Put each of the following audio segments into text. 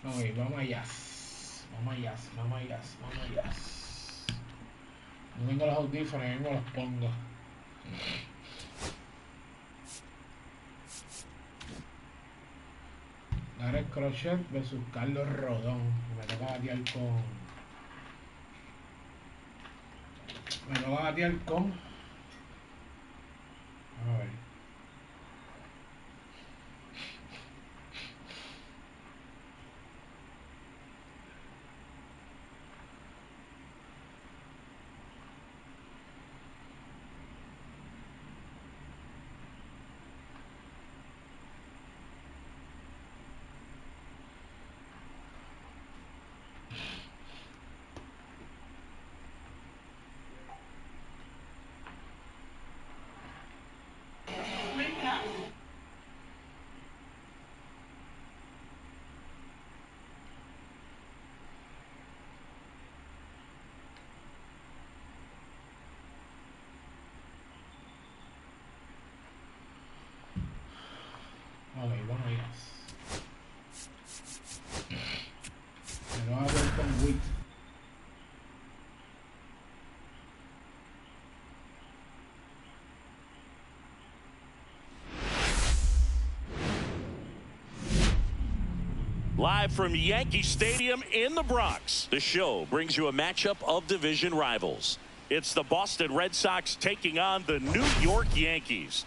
Ok, vamos allá. Vamos allá, vamos allá, vamos allá. No tengo los audífonos, yo me los pongo. Ahora el Crochet versus Carlos Rodón. Me toca batear con. Me toca batear con. A ver. Ok, vamos allá. Me lo voy a ver con Wit. Live from Yankee Stadium in the Bronx, the show brings you a matchup of division rivals. It's the Boston Red Sox taking on the New York Yankees.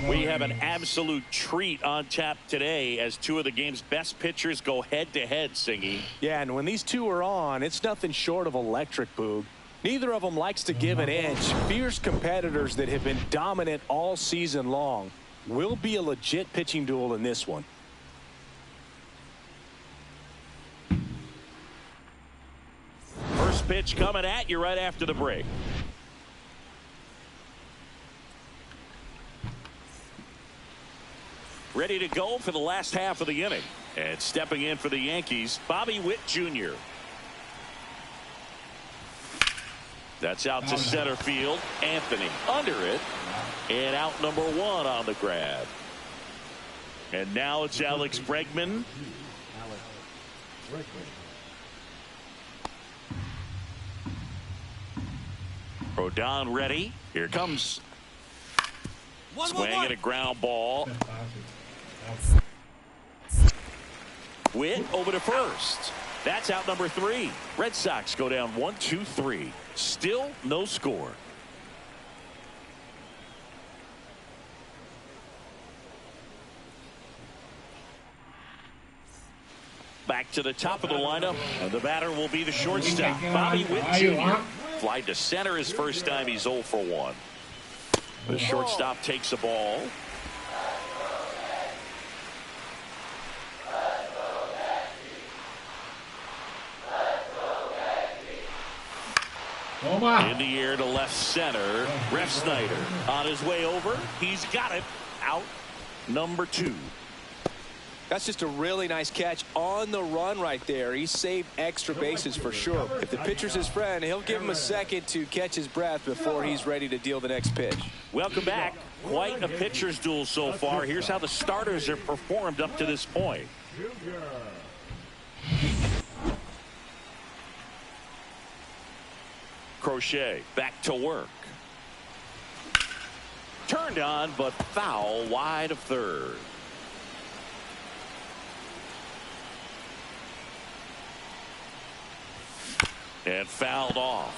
We have an absolute treat on tap today as two of the game's best pitchers go head-to-head, Singy. Yeah, and when these two are on, it's nothing short of electric, Boog. Neither of them likes to give an inch. Fierce competitors that have been dominant all season long. Will be a legit pitching duel in this one. First pitch coming at you right after the break. Ready to go for the last half of the inning. And stepping in for the Yankees, Bobby Witt Jr. That's out to center field. Anthony under it. And out number one on the grab. And now it's Alex Bregman. Rodon ready. Here comes. Swing and a ground ball. Witt over to first. That's out number three. Red Sox go down 1-2-3. Still no score. Back to the top of the lineup, and the batter will be the shortstop, Bobby Witt Jr. Fly to center his first time. He's 0 for 1. The shortstop takes the ball. In the air to left center. Ref Snyder on his way over. He's got it. Out number 2. That's just a really nice catch on the run right there. He saved extra bases for sure. If the pitcher's his friend, he'll give him a second to catch his breath before he's ready to deal the next pitch. Welcome back. Quite a pitcher's duel so far. Here's how the starters have performed up to this point. Crochet back to work. Turned on, but foul wide of third. And fouled off.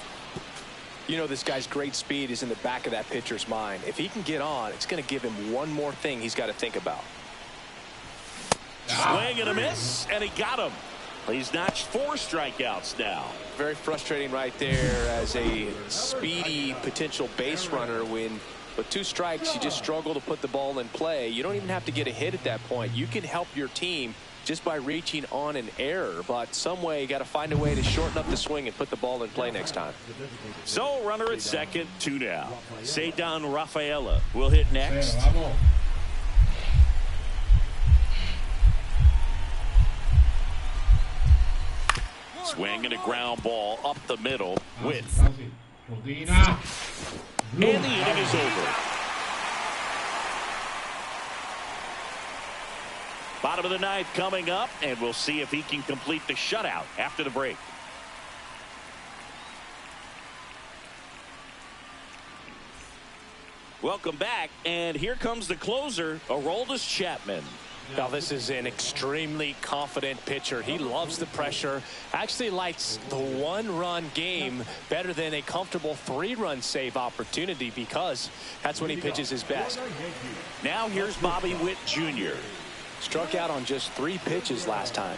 You know, this guy's great speed is in the back of that pitcher's mind. If he can get on, it's going to give him one more thing he's got to think about. Swing and a miss, and he got him. He's notched 4 strikeouts now. Very frustrating right there as a speedy potential base runner when with 2 strikes you just struggle to put the ball in play. You don't even have to get a hit at that point. You can help your team just by reaching on an error, but some way you got to find a way to shorten up the swing and put the ball in play next time. So runner at second, 2 down. Cedar Rafaela will hit next. Swing and a ground ball up the middle with. And the inning is over. Bottom of the 9th coming up, and we'll see if he can complete the shutout after the break. Welcome back, and here comes the closer, Aroldis Chapman. Now, this is an extremely confident pitcher. He loves the pressure. Actually likes the 1-run game better than a comfortable 3-run save opportunity because that's when he pitches his best. Now here's Bobby Witt Jr. Struck out on just 3 pitches last time.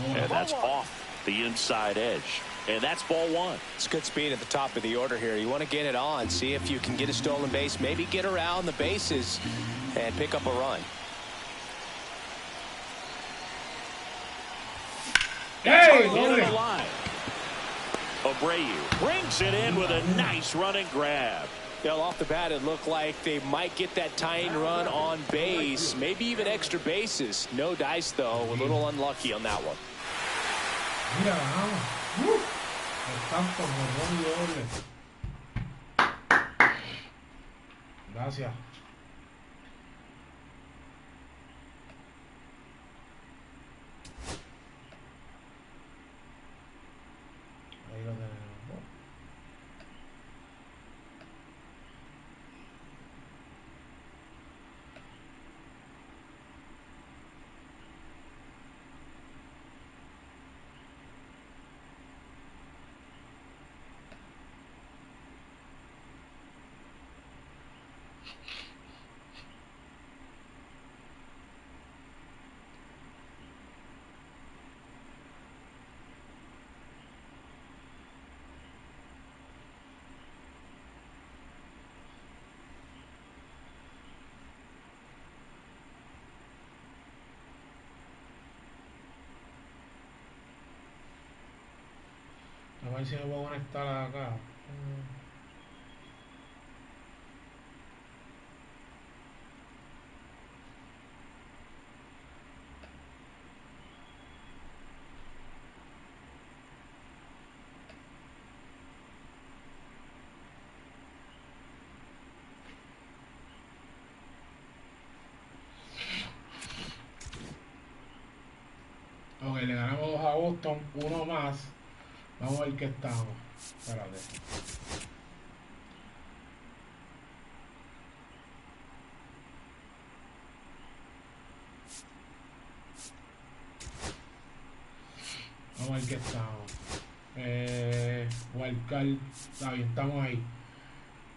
And that's off the inside edge. And that's ball 1. It's good speed at the top of the order here. You want to get it on, see if you can get a stolen base, maybe get around the bases and pick up a run. Hey, into the line. Abreu brings it in with a nice running grab. Well, off the bat, it looked like they might get that tying run on base, maybe even extra bases. No dice, though. A little unlucky on that one. Gracias. Ahí lo tenemos. A ver si me puedo conectar acá. Ok, le ganamos 2 a Boston, 1 más. Vamos a ver qué estamos. Espérate. Vamos a ver qué estamos. Wildcard. Está bien, estamos ahí.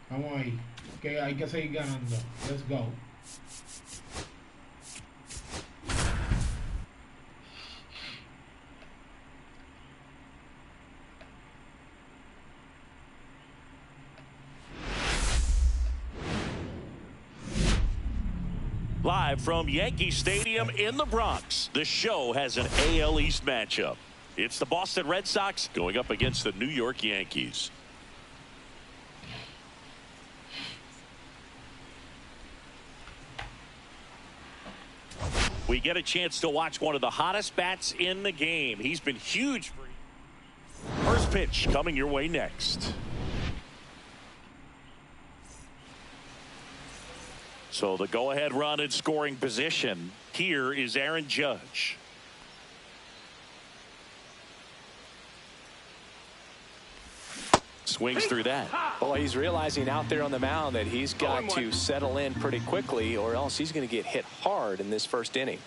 Vamos ahí. Que hay que seguir ganando. Let's go. Live from Yankee Stadium in the Bronx, the show has an AL East matchup. It's the Boston Red Sox going up against the New York Yankees. We get a chance to watch one of the hottest bats in the game. He's been huge. First pitch coming your way next. So the go-ahead run in scoring position. Here is Aaron Judge. Swings through that. Well, he's realizing out there on the mound that he's got to settle in pretty quickly or else he's going to get hit hard in this first inning.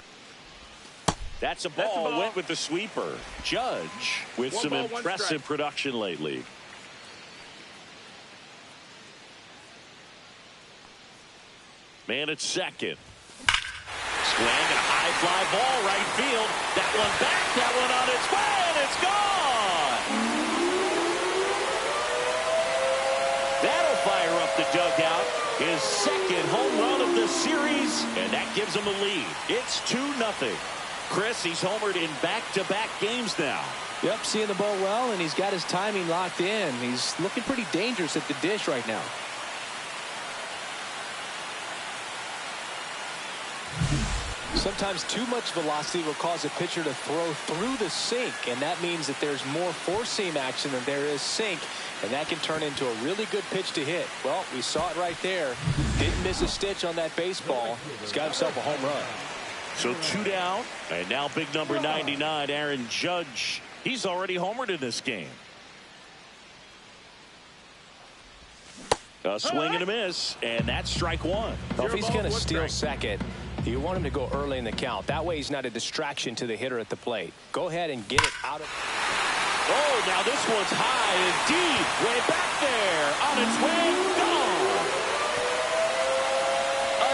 That's a ball. Went with the sweeper. Judge with some impressive production lately. Man at second. Swing and a high fly ball right field. That one back. That one on its way, and it's gone. That'll fire up the dugout. His second home run of the series, and that gives him a lead. It's 2-0. Chris, he's homered in back-to-back games now. Yep, seeing the ball well, and he's got his timing locked in. He's looking pretty dangerous at the dish right now. Sometimes too much velocity will cause a pitcher to throw through the sink, and that means that there's more four-seam action than there is sink, and that can turn into a really good pitch to hit. Well, we saw it right there. Didn't miss a stitch on that baseball. He's got himself a home run. So 2 down, and now big number 99, Aaron Judge. He's already homered in this game. A swing and a miss, and that's strike one. Well, if he's going to steal second, you want him to go early in the count. That way he's not a distraction to the hitter at the plate. Go ahead and get it out of... Oh, now this one's high and deep. Way back there. On its way. Gone.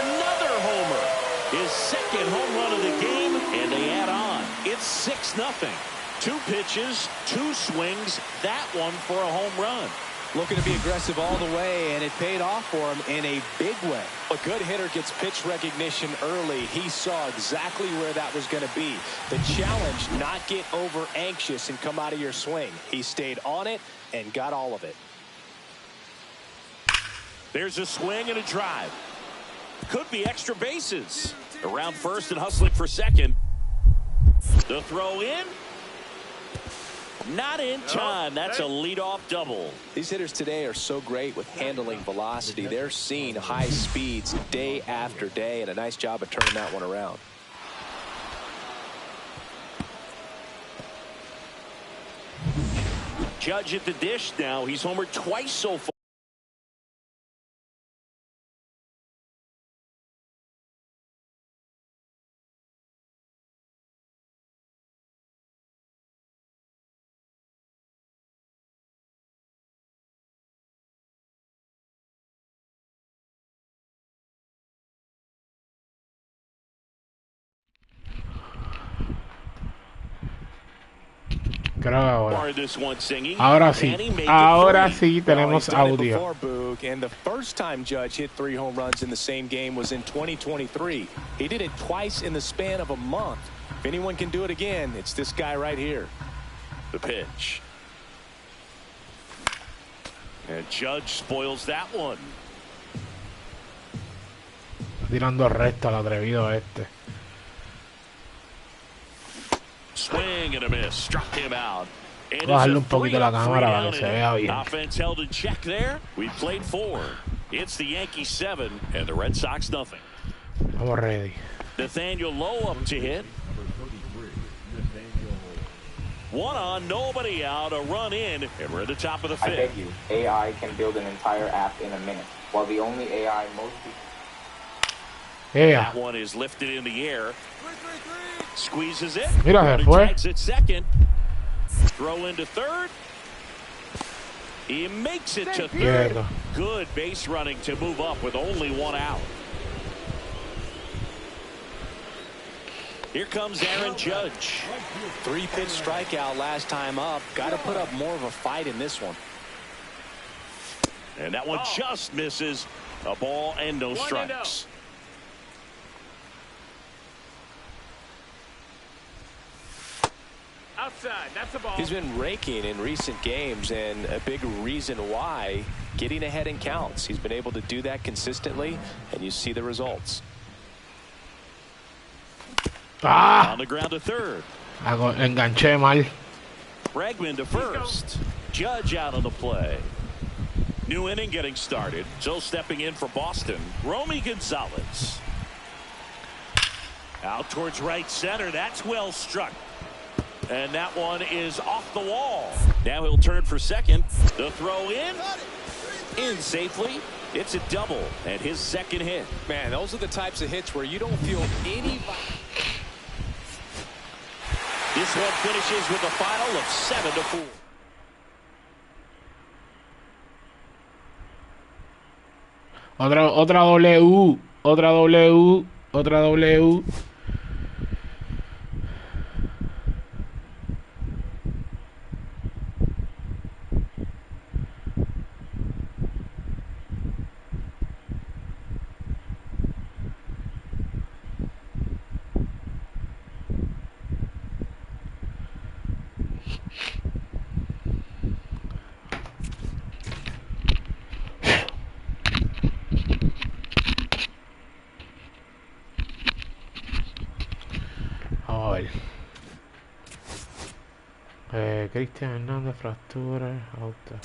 Another homer. His second home run of the game, and they add on. It's 6-0. 2 pitches, 2 swings. That one for a home run. Looking to be aggressive all the way, and it paid off for him in a big way. A good hitter gets pitch recognition early. He saw exactly where that was going to be. The challenge, not get over anxious and come out of your swing. He stayed on it and got all of it. There's a swing and a drive. Could be extra bases. Around first and hustling for second. The throw in. Not in time. That's a leadoff double. These hitters today are so great with handling velocity. They're seeing high speeds day after day, and a nice job of turning that one around. Judge at the dish now. He's homered twice so far. Creo ahora sí tenemos audio. And the first time Judge hit 3 home runs in the same game was in 2023. He did it twice in the span of a month. If anyone can do it again, it's this guy right here. The pitch. And Judge spoils that one. Tirando recto al atrevido este. Swing and a miss. Struck him out. Bajarle un poquito la cámara para que se vea bien. Offense held in check there. We played 4. It's the Yankees 7 and the Red Sox nothing. Vamos ready. Nathaniel Lowe up to hit. 1 on, nobody out, a run in, and we're at the top of the 5th. I beg you, AI can build an entire app in a minute, while the only AI most people... That one is lifted in the air. Squeezes it. Mira, se fue. Tags at second. Throw into third. He makes it to third. Good base running to move up with only 1 out. Here comes Aaron Judge. 3-pitch strikeout last time up. Got to put up more of a fight in this one. And that one just misses. A ball and no strikes. Outside, that's a ball. He's been raking in recent games, and a big reason why, getting ahead in counts. He's been able to do that consistently, and you see the results. On the ground to third. Enganché mal. Bregman to first. Judge out on the play. New inning getting started. So stepping in for Boston, Romy Gonzalez. Out towards right center. That's well struck. And that one is off the wall. Now he'll turn for second. The throw in safely. It's a double and his second hit. Man, those are the types of hits where you don't feel any... This one finishes with a final of 7-4. Otra W. Otra W. Otra W. Vamos a ver. Cristian Hernández, fractura, auto.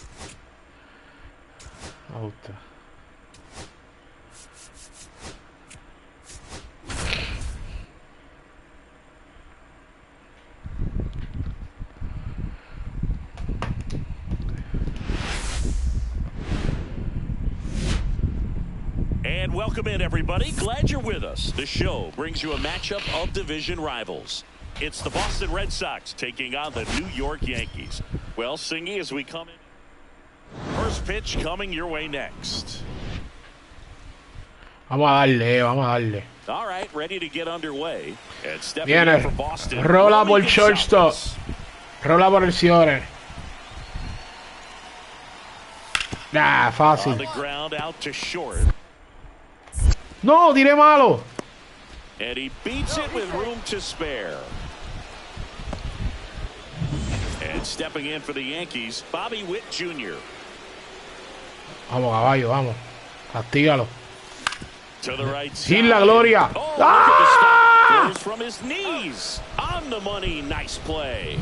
And welcome in, everybody. Glad you're with us. The show brings you a matchup of division rivals. It's the Boston Red Sox taking on the New York Yankees. Well, Singy, as we come in, first pitch coming your way next. Vamos a darle. All right, ready to get underway. And stepping Viene. in for Boston. Rola por shortstop. Rola por el Ciore. Nah, On fácil. the ground out to short. No, tiré malo. And he beats it with room to spare. And stepping in for the Yankees, Bobby Witt Jr. Vamos, caballo, vamos. Castígalo. To the right Sin side. la gloria. Oh, look at the stop. Throws from his knees. On the money. Nice play.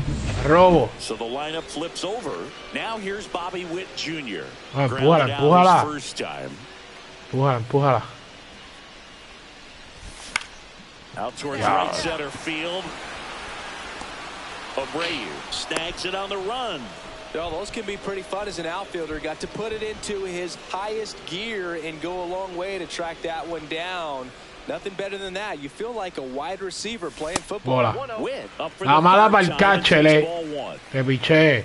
Robo. So the lineup flips over. Now here's Bobby Witt Jr. Ah, Grounded empújala. out his first time. Empújala. Out towards right center field. Abreu snags it on the run. Oh, those can be pretty fun as an outfielder. Got to put it into his highest gear and go a long way to track that one down. Nothing better than that. You feel like a wide receiver playing football. Bola. Witt up for La the mala third pa'l time. catcher, It's ball one. Que piché.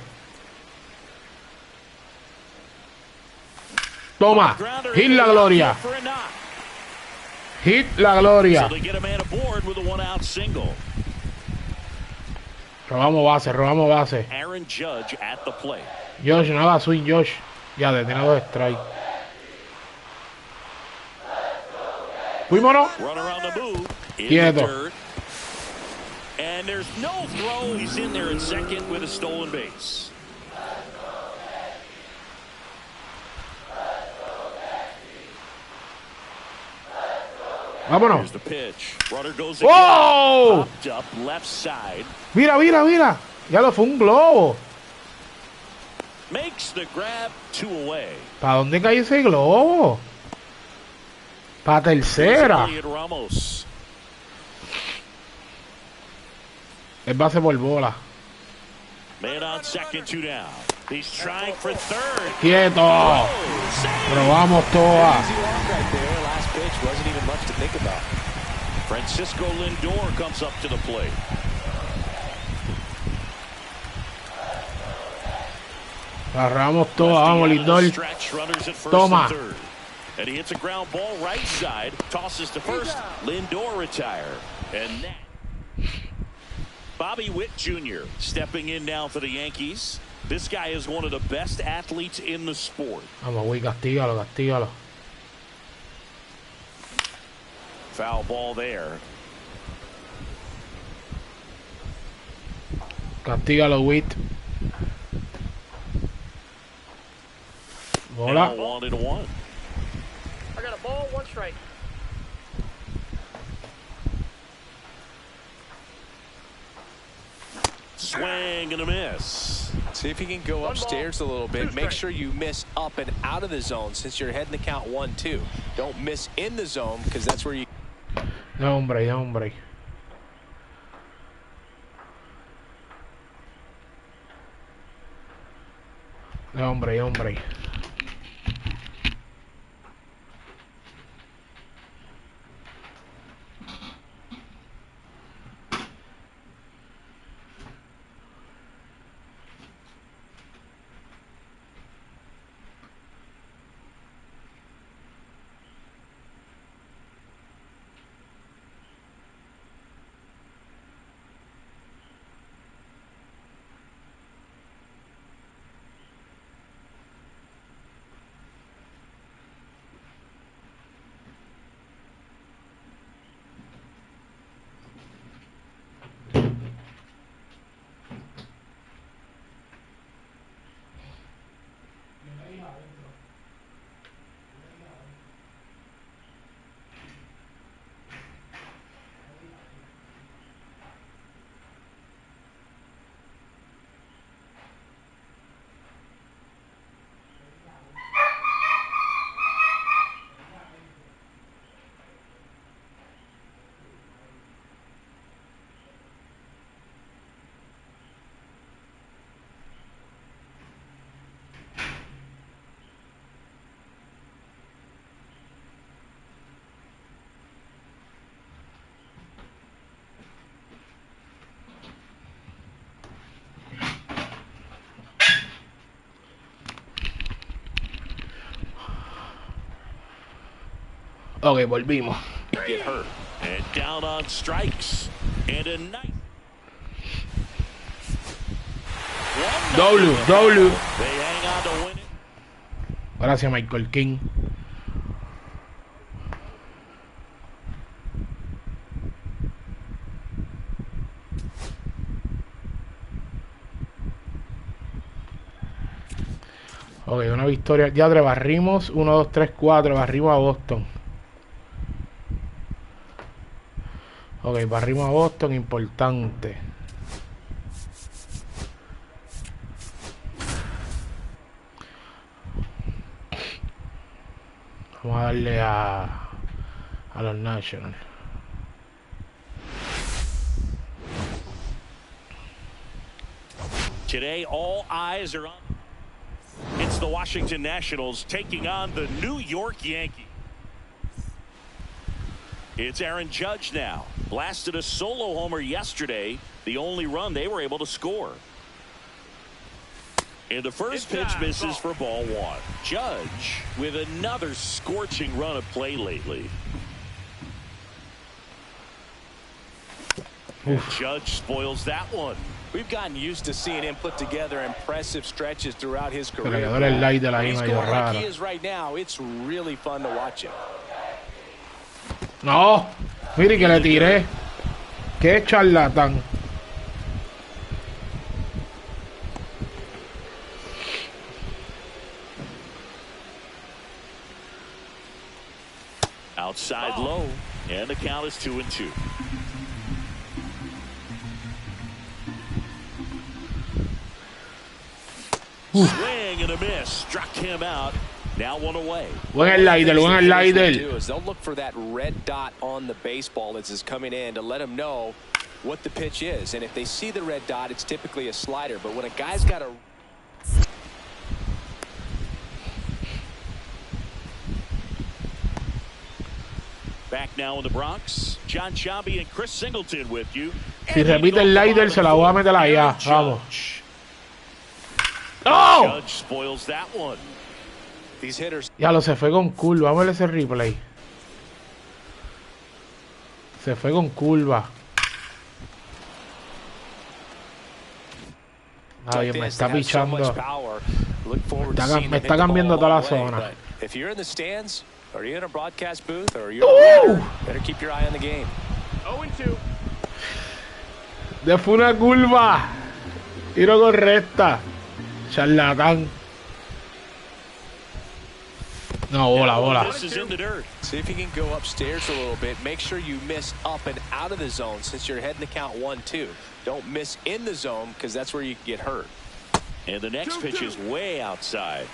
Toma. Grounder Hit into la the gloria. outfield for a knock. Hit la gloria. So they get a man aboard with a one-out single. Robamos base. Aaron Judge at the plate. Josh, no haga swing, Josh. Ya, tiene 2 strikes. Fuímonos. Runner on the move. In Quieto. the dirt. And there's no throw. He's in there at second with a stolen base. Vámonos. Here's the pitch. Runner goes again. ¡Oh! Popped up left side. Mira. Ya lo fue un globo. Makes the grab, 2 away. ¿Para dónde cayó ese globo? Para tercera. Elliot Ramos. Es base por bola. Man on second, 2 down. He's trying for third. Quieto. Oh, save. Robamos todas. Easy walk right there. Last pitch wasn't even much to think about. Francisco Lindor comes up to the plate. Agarramos todas. Vamos, Lindor. Stretch runners at first Toma. and third. And he hits a ground ball right side. Tosses to first. Lindor retire. And that. Bobby Witt Jr. stepping in now for the Yankees. This guy is one of the best athletes in the sport. Vamos, güey, castígalo. Foul ball there. Castígalo, Witt. Bola. 1-1. I got a ball, 1 strike. Swing and a miss. See if you can go upstairs a little bit. Make sure you miss up and out of the zone since you're heading the count 1-2. Don't miss in the zone because that's where you. Ya, hombre. Ya, hombre. Ok, volvimos. Get hurt. And down on strikes. And a nice. W. They hang on to win it. Gracias, Michael King. Ok, una victoria. Ya barrimos 1, 2, 3, 4. Barrimos a Boston. Ok, barrimos a Boston. Importante. Vamos a darle a los Nationals. Today, all eyes are on. It's the Washington Nationals taking on the New York Yankees. It's Aaron Judge now. Blasted a solo homer yesterday, the only run they were able to score. And the first pitch misses for ball one. Judge with another scorching run of play lately. Judge spoils that one. We've gotten used to seeing him put together impressive stretches throughout his career. He's going like he is right now. It's really fun to watch him. No, mire que le tiré. Qué charlatán. Outside low, and the count is 2-2. Swing and a miss. Struck him out. Now one away. Buen slider. They'll look for that red dot on the baseball as it's coming in to let them know what the pitch is. And if they see the red dot, it's typically a slider. But when a guy's got a back now in the Bronx, John Sciambi and Chris Singleton with you. Si repite el slider, se la voy a meter allá. Vamos. ¡Oh! Judge spoils that one. These hitters. Ya lo se fue con curva. Vamos a ver ese replay. Se fue con curva. Ay, me está pichando. Me está cambiando toda la zona. If you're in the stands, or you're in a broadcast booth, or you're better keep your eye on the game. 0-2. De fue una curva. Tiro correcta. Charlatán. No, bola. See if you can go upstairs a little bit. Make sure you miss up and out of the zone since you're heading the count 1-2. Don't miss in the zone because that's where you can get hurt. And the next pitch is way outside.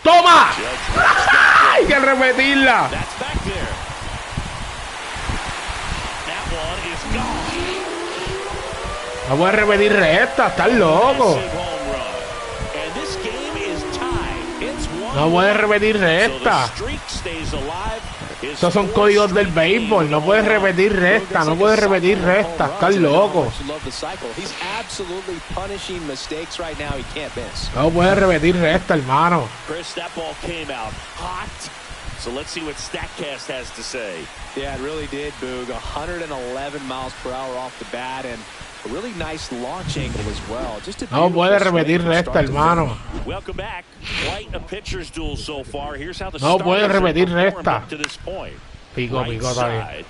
¡Toma! ¡Hay que repetirla! That's back there. That one is gone. No puedes repetir esta, estás loco. And this game is tied. It's No puedes repetir esta. So the streak stays alive. Estos son códigos del béisbol. No puedes repetir recta. No puedes repetir recta. Estás loco. No puedes repetir recta, hermano. Chris, that ball came out hot. So let's see what StatCast has to say. Yeah, it really did, Boog. 111 miles per hour off the bat and a really nice launch angle as well. Just a no puedes repetir recta, hermano. Welcome back. Quite a pitcher's duel so far. Here's how the no puedes repetir recta. to this point. Pico, está bien.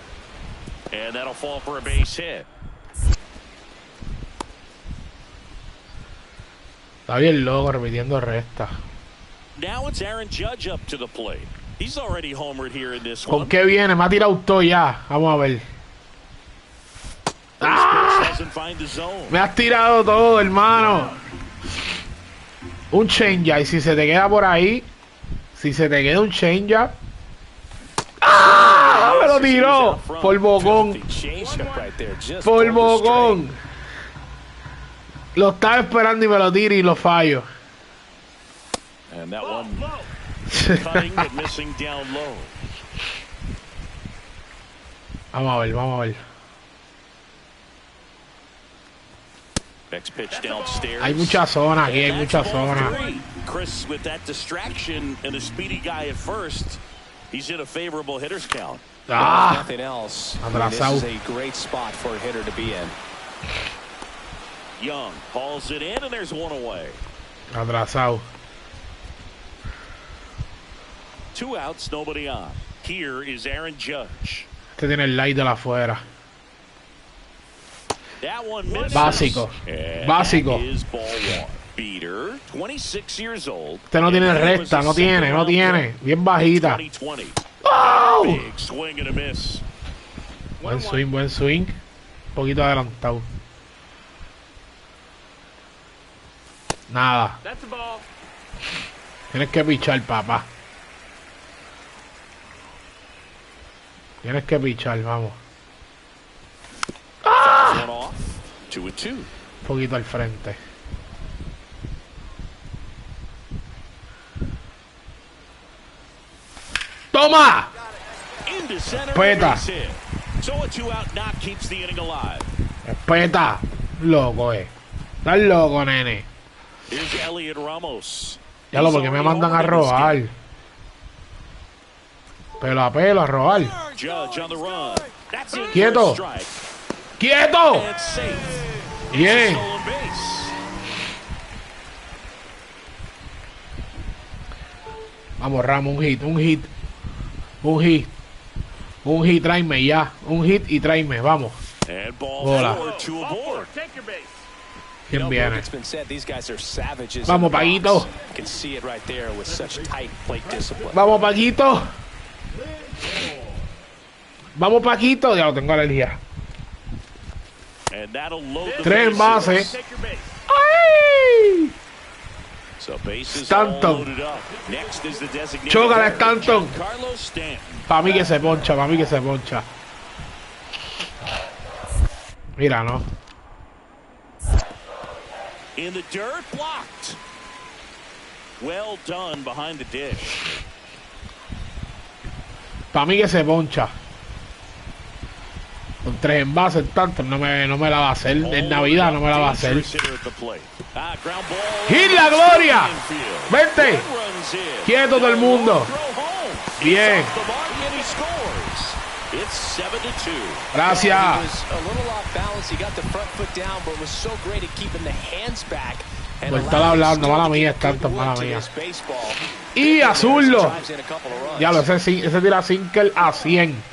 And that'll fall for a base hit. Está bien loco repitiendo recta. Now it's Aaron Judge up to the plate. He's already homered here in this ¿Con one. qué viene? Me ha tirado todo ya. Vamos a ver. ¡Ah! Me has tirado todo, hermano. Un change. Y si se te queda por ahí. Si se te queda un change. ¡Ah! Me lo tiró. Por bocón. Por bocón. Lo estaba esperando y me lo tiro y lo fallo. And that one cutting but missing down low. Vamos a ver, vamos a ver. Next pitch downstairs. Hay mucha zona aquí, hay mucha zona. Chris, with that distraction and a speedy guy at first, he's in a favorable hitter's count. Ah, nothing else. Atrasado. This is a great spot for a hitter to be in. Young hauls it in, and there's one away. Atrasado. 2 outs, nobody on. Here is Aaron Judge. Este tiene el light de la afuera. That one misses. Básico. Básico. That is ball one. Beater, 26 years old. Este no tiene recta, no tiene. Bien bajita. 2020. ¡Oh! Big swing and a miss. Buen swing. Un poquito adelantado. Nada. That's the ball. Tienes que pichar, papá. Tienes que pichar, vamos. One off. 2-2. Un poquito al frente. ¡Toma! Into center. Respeta. Base hit. So a 2-out knock keeps the inning alive. Respeta. Loco, Estás loco, nene. Here's Elliot Ramos. Ya lo, porque me mandan a robar. Pelo a pelo, a robar. Judge on the run. That's it. Quieto. ¡Quieto! And safe. Bien. Stolen base. Vamos, Ramos, un hit, tráeme ya. Un hit y tráeme, vamos. And ball Bola. 4, 2 aboard. Take your base. ¿Quién viene? It's been said these guys are savages. Vamos, Paquito. You can see it right there with such tight plate discipline. Vamos, Paquito. Vamos, Paquito. Ya lo tengo alergia. And that'll load the 3 en base. Take your base. ¡Ay! So bases Stanton. all loaded up. Next is the designated Chócala, hitter, Stanton. Carlos Stanton. Para mí que se poncha, Mira, ¿no? In the dirt, blocked. Well done behind the dish. Para mí que se poncha. Con 3 envases, tanto no me la va a hacer. En Navidad no me la va a hacer. ¡Hit la gloria! ¡Vente! ¡Quieto todo el mundo! Bien. Gracias. Por estar hablando, mala mía, Stanton, mala mía. Y azullo. Ya lo sé, ese tira sinker a 100.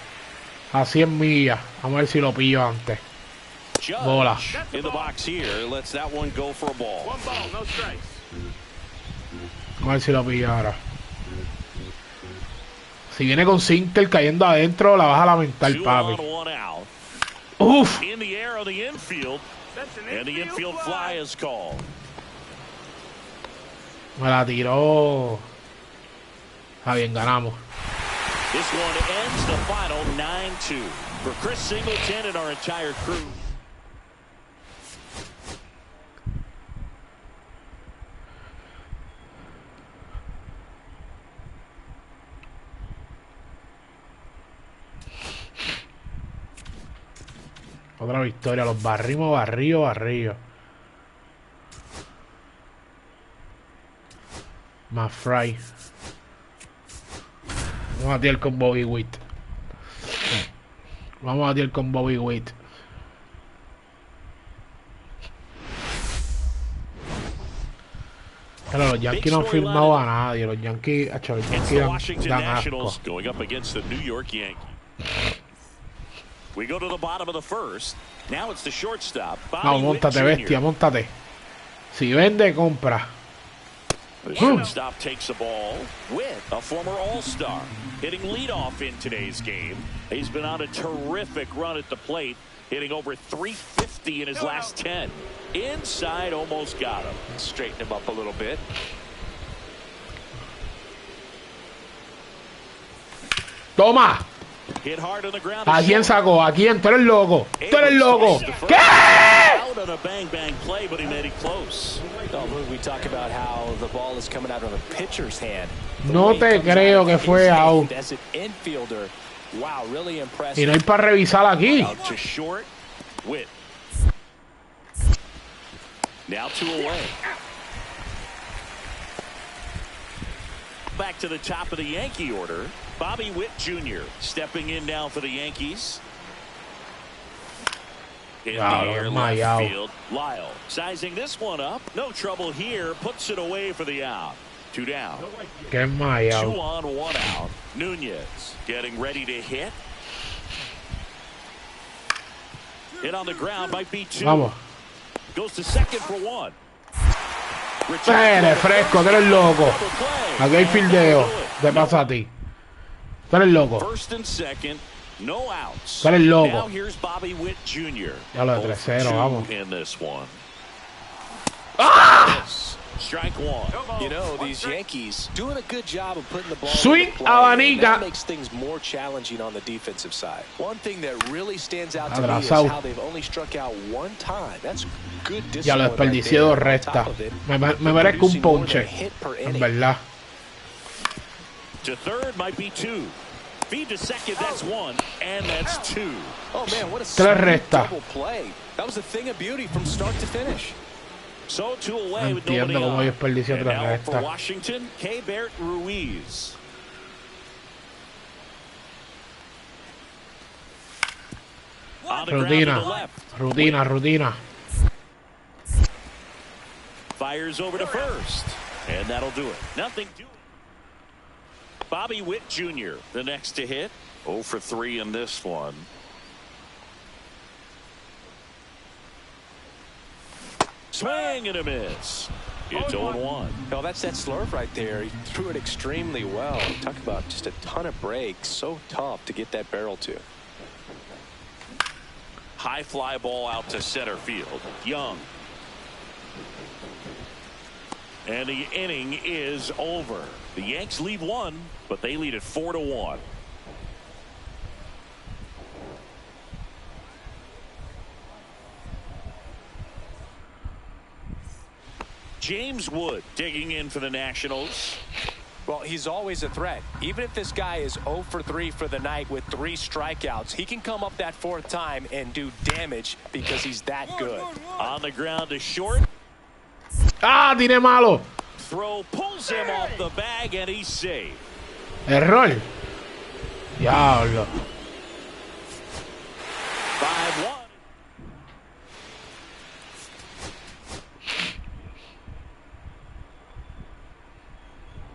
A 100 millas. Vamos a ver si lo pillo antes. Bola. Vamos a ver si lo pillo ahora. Si viene con sinker cayendo adentro, la vas a lamentar, papi. Uf. Me la tiró. Está bien, ganamos. This one ends the final 9-2 for Chris Singleton and our entire crew. Otra victoria, los barrimos, barrio. Más fry. Vamos a tirar con Bobby Witt. Pero los Yankees no han firmado a nadie. Los Yankees dan asco. We go to the bottom of the first. Now it's the shortstop. No, montate, bestia, montate. Si vende, compra. The shortstop takes the ball with a former All-Star hitting leadoff in today's game. He's been on a terrific run at the plate, hitting over 350 in his last 10. Inside, almost got him. Straighten him up a little bit. Toma. Hit hard on the ground. ¿A quién sacó? ¿A quién? Tú eres loco. Tú eres loco. ¿Qué? Out on a bang bang play, but he made it close. We talk about how the ball is coming out of a pitcher's hand. No te creo que fue out. As an infielder, wow, really impressive. Y no hay para revisar aquí. Out to short. Witt. Now 2 away. Back to the top of the Yankee order. Bobby Witt Jr. stepping in now for the Yankees. In the air left field. Lyle sizing this one up. No trouble here. Puts it away for the out. 2 down. 2 on, 1 out. Nunez getting ready to hit. Hit on the ground might be 2. Vamos. Goes to second for 1. Eres fresco, tú eres loco. Aquí hay fildeo. Te pasa a ti. Tú eres loco. First and second, no outs. Tú eres loco. Now here's Bobby Witt Jr. Ya lo de 3-0, vamos. In this one. ¡Ah! Strike 1. You know, these Yankees doing a good job of putting the ball Swing in the play. abanica. That makes things more challenging on the defensive side. One thing that really stands out to me is Atrasado. how they've only struck out 1 time. That's good discipline. Ya lo desperdicié 2 rectas. Me merezco un ponche. En verdad. To third might be 2. Feed to second, that's 1, and that's 2. Oh man, what a 3 rectas. double play. That was a thing of beauty from start to finish. So 2 away with Entiendo nobody cómo on. desperdició And 3 now for rectas. Washington, Keibert Ruiz. On the ground to the left. Rutina. Fires over to first. And that'll do it. Nothing doing. Bobby Witt Jr., the next to hit. 0 for 3 in this one. Swing and a miss. It's 0-1. No, that's that slurve right there. He threw it extremely well. Talk about just a ton of breaks. So tough to get that barrel to. High fly ball out to center field. Young. And the inning is over. The Yanks lead 1, but they lead it 4-1. James Wood digging in for the Nationals. Well, he's always a threat. Even if this guy is 0 for 3 for the night with 3 strikeouts, he can come up that 4th time and do damage because he's that good. On the ground to short. Ah, tiene malo. Throw pulls him off the bag and he's safe. Error. Diablo. 5-1.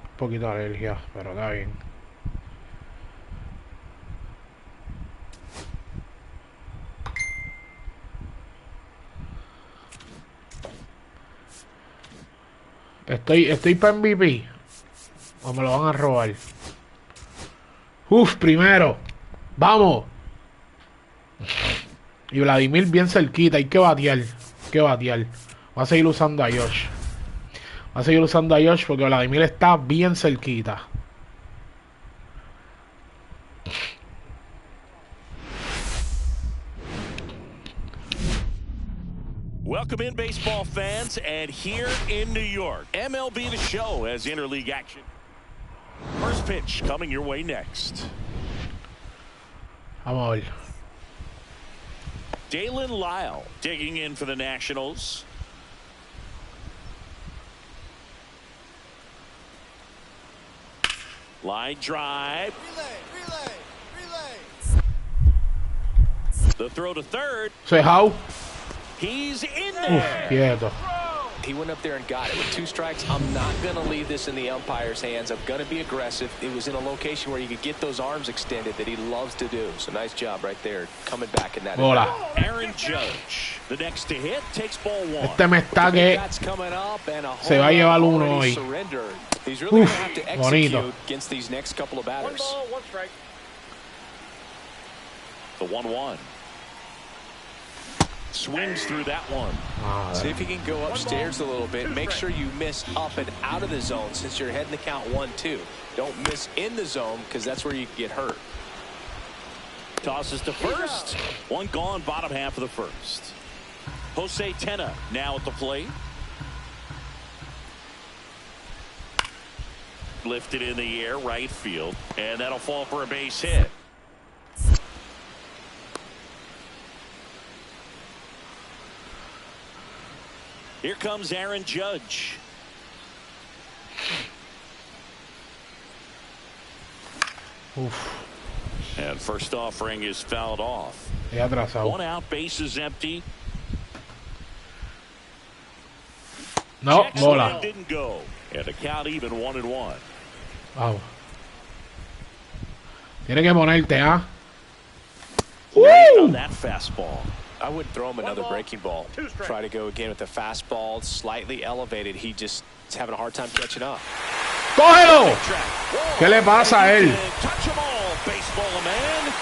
Un poquito de alergia, pero está bien. Estoy para MVP. O me lo van a robar. Uf, primero. Vamos. Y Vladimir bien cerquita. Hay que batear. Va a seguir usando a Josh. Porque Vladimir está bien cerquita. Welcome in, baseball fans, and here in New York, MLB The Show has interleague action. First pitch coming your way next. Vamos a ver. Dalen Lyle digging in for the Nationals. Line drive. Relay. The throw to third. Say how. He's in there. Quieto. He went up there and got it. With 2 strikes, I'm not going to leave this in the umpire's hands. I'm going to be aggressive. It was in a location where you could get those arms extended that he loves to do. So nice job right there, coming back in that. Bola. Aaron Judge, the next to hit, takes ball 1. Este me está que se va a llevar uno hoy. Uf, bonito. Against these next couple of batters. 1 ball, 1 strike. The 1-1. Swings through that one. See if he can go upstairs a little bit. Make sure you miss up and out of the zone since you're heading the count 1-2. Don't miss in the zone because that's where you can get hurt. Tosses to first. 1 gone, bottom half of the first. Jose Tena now at the plate. Lifted in the air, right field, and that'll fall for a base hit. Here comes Aaron Judge. Uf. And first offering is fouled off. 1 out, base is empty. No, bola. Didn't go. And the count even 1-1. Vamos. Tiene que ponerte, ¿ah? On that fastball. I wouldn't throw him another breaking ball. Try to go again with the fastball, slightly elevated. He just is having a hard time catching up. ¡Cógelo! ¿Qué le pasa a él? Touch them all, baseball man.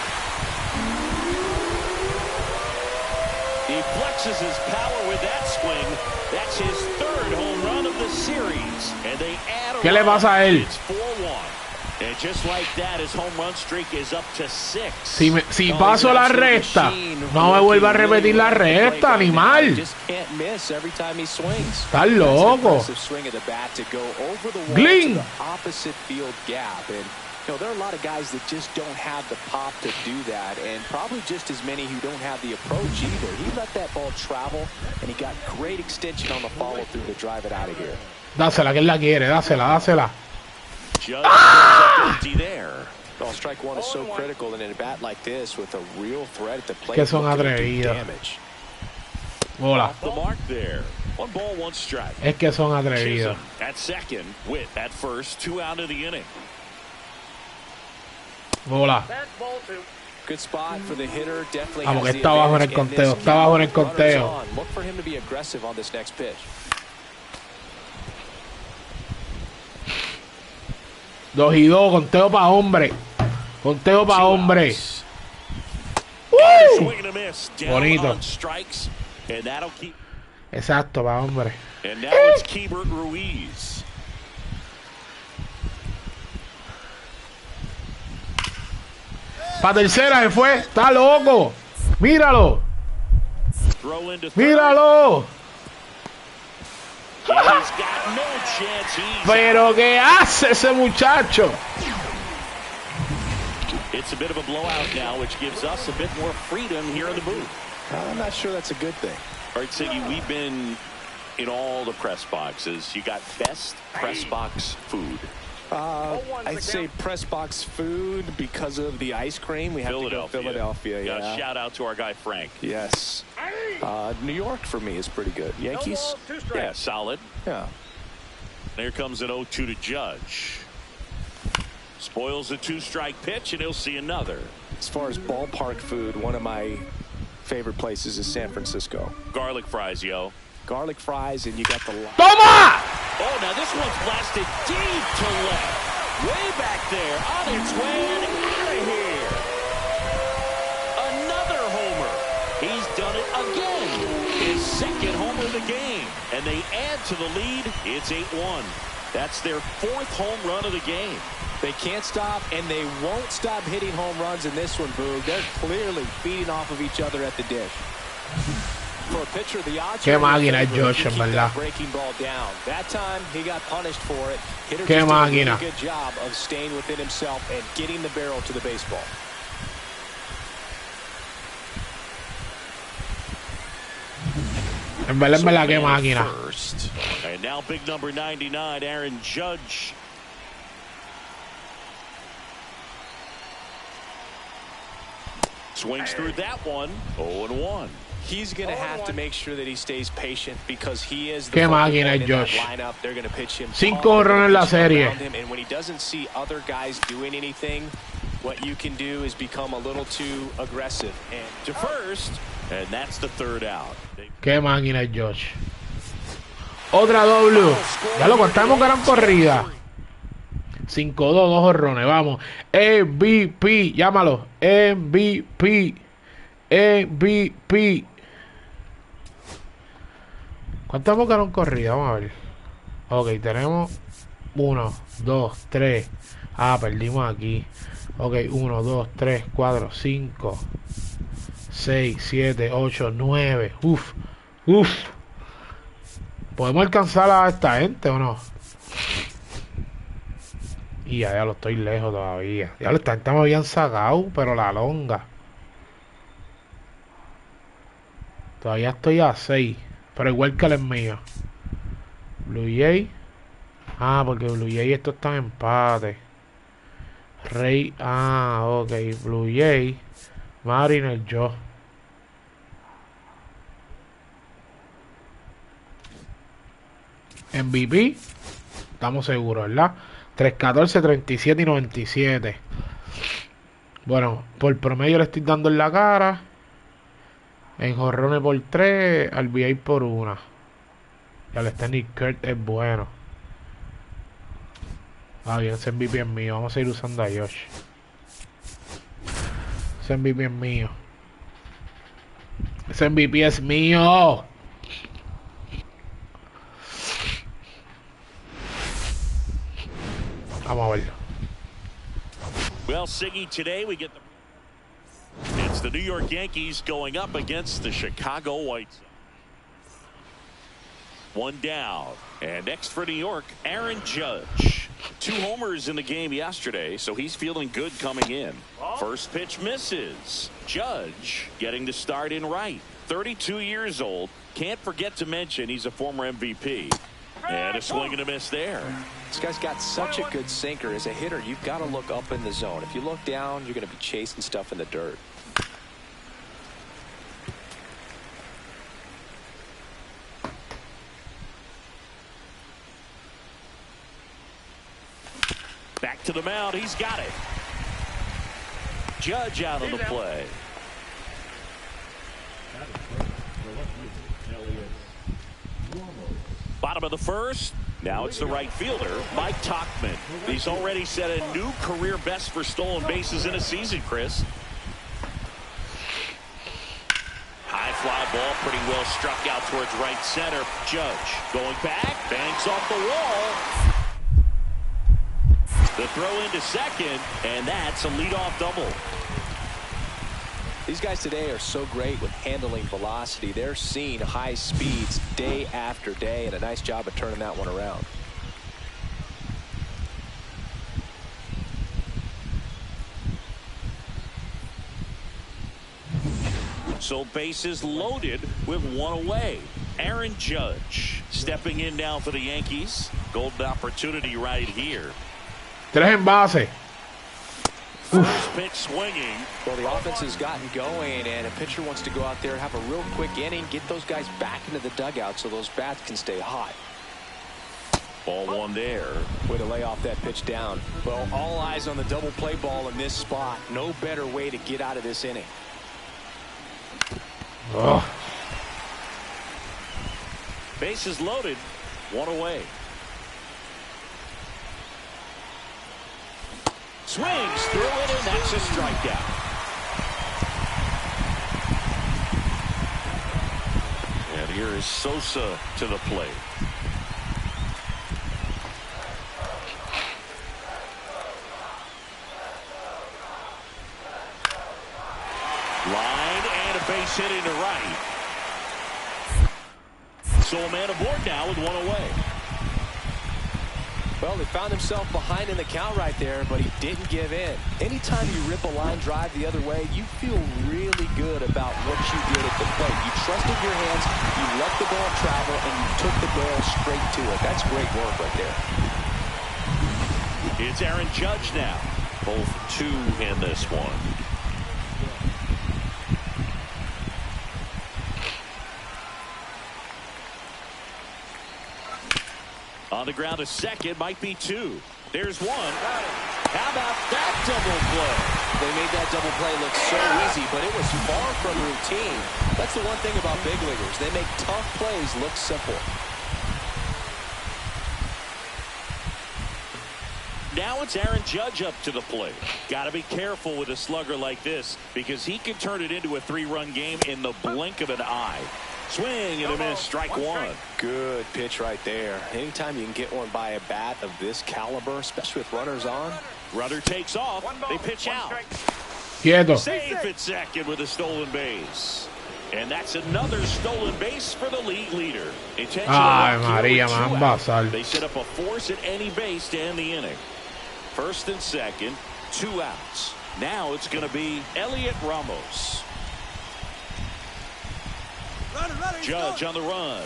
He flexes his power with that swing. That's his 3rd home run of the series. And they add a ¿Qué le pasa a él? It's 4-1. And just like that, his home run streak is up to 6. Si paso la recta, no me vuelva a repetir la recta, animal. Estás loco. Glin. There are a lot of guys that just don't have the pop to do that, and probably just as many who don't have the approach either. He let that ball travel, and he got great extension on the follow-through to drive it out of here. Dásela, que él la quiere, dásela. Empty there. Well, strike 1 is so critical in a bat like this with a real threat at the plate. Que son atrevidos. Bola. The mark there. 1 ball, 1 strike. Es que son atrevidos. At second, Witt at first, 2 out of the inning. Bola. Good spot for the hitter. Definitely. Vamos, que está abajo en el conteo. Está abajo en el conteo. Look for him to be aggressive on this next pitch. 2-2, conteo para hombre. Conteo para hombre. Bonito. Exacto, para hombre. Para tercera se fue. Está loco. Míralo. Míralo. Pero ¿qué hace ese muchacho? It's a bit of a blowout now, which gives us a bit more freedom here in the booth. I'm not sure that's a good thing. All right, Siggy, we've been in all the press boxes. You got best press box food. I'd say press box food because of the ice cream. We have to go Philadelphia. Yeah. Shout out to our guy Frank. Yes. New York for me is pretty good. Yankees. Yeah, solid. Yeah. There comes an 0-2 to Judge. Spoils the 2-strike pitch, and he'll see another. As far as ballpark food, one of my favorite places is San Francisco. Garlic fries, yo. Garlic fries, and you got the... Toma! Oh, now this one's blasted deep to left. Way back there, on its way and out of here. Another homer. He's done it again. His 2nd homer of the game. And they add to the lead. It's 8-1. That's their 4th home run of the game. They can't stop, and they won't stop hitting home runs in this one, Boog. They're clearly feeding off of each other at the dish. For a pitcher, the odds Qué máquina es Josh, en verdad. Breaking ball down. That time, he got punished for it. Hitter Qué máquina. did a good job of staying within himself and getting the barrel to the baseball. En verdad, qué máquina. And now big number 99, Aaron Judge. Swings through that one. 0-1. He's going to have to make sure that he stays patient because he is the Qué máquina es Josh. lineup. They're going to pitch him 5 honrones en la serie. and when he doesn't see other guys doing anything, what you can do is become a little too aggressive. And to first, and that's the third out. Qué máquina es Josh. Otra W. Ya lo contamos, gran corrida. 5-2, 2 honrones. Vamos. MVP. Llámalo. MVP. MVP. ¿Cuántas bocaron corrida? Vamos a ver. Ok, tenemos 1, 2, 3. Ah, perdimos aquí. Ok, 1, 2, 3, 4, 5, 6, 7, 8, 9. Uf. ¿Podemos alcanzar a esta gente o no? Y ya lo estoy lejos todavía. Ya esta gente me habían sacado, pero la longa. Todavía estoy a 6. Pero igual que el mío. Blue Jay. Ah, porque Blue Jay esto está en empate. Rey. Ah, ok. Blue Jay. Mariner, yo. MVP. Estamos seguros, ¿verdad? 3-14, 37 y 97. Bueno, por promedio le estoy dando en la cara. En jorrones por 3, al VA por 1. Ya el Stanley Kurt es bueno. Ah, bien, ese MVP es mío. Vamos a ir usando a Josh. Ese MVP es mío. Ese MVP es mío. Vamos a verlo. Well, Siggy, today we get it's the New York Yankees going up against the Chicago White Sox. 1 down. And next for New York, Aaron Judge. 2 homers in the game yesterday, so he's feeling good coming in. First pitch misses. Judge getting to start in right. 32 years old. Can't forget to mention he's a former MVP. And a swing and a miss there. This guy's got such a good sinker. As a hitter, you've got to look up in the zone. If you look down, you're going to be chasing stuff in the dirt. Back to the mound. He's got it. Judge out on the play. Bottom of the first. Now it's the right fielder, Mike Tauchman. He's already set a new career best for stolen bases in a season, Chris. High fly ball, pretty well struck out towards right center. Judge going back, bangs off the wall. The throw into second, and that's a leadoff double. These guys today are so great with handling velocity. They're seeing high speeds day after day, and a nice job of turning that one around. So bases loaded with 1 away. Aaron Judge stepping in now for the Yankees. Golden opportunity right here. 3 en base. First pitch swinging. Well, the offense has gotten going, and a pitcher wants to go out there, have a real quick inning, get those guys back into the dugout so those bats can stay hot. Ball 1 there. Way to lay off that pitch down. Well, all eyes on the double play ball in this spot. No better way to get out of this inning. Oh. Bases loaded, 1 away. Swings through it, and that's a strikeout. And here is Sosa to the plate. Line and a base hit into right. So a man aboard now with 1 away. Well, they found himself behind in the count right there, but he didn't give in. Anytime you rip a line drive the other way, you feel really good about what you did at the plate. You trusted your hands, you let the ball travel, and you took the barrel straight to it. That's great work right there. It's Aaron Judge now. Both 2 in this one. On the ground, a second, might be two. There's one. How about that double play? They made that double play look so easy, but it was far from routine. That's the one thing about big leaguers. They make tough plays look simple. Now it's Aaron Judge up to the plate. Got to be careful with a slugger like this because he can turn it into a 3-run game in the blink of an eye. Swing and a miss, strike one. Good pitch right there. Anytime you can get one by a bat of this caliber, especially with runners on. Runner takes off. They pitch out. Quieto. Safe at second with a stolen base. And that's another stolen base for the league leader. Ay, María, man, they set up a force at any base to end the inning. First and second, 2 outs. Now it's going to be Elliot Ramos. Judge on the run.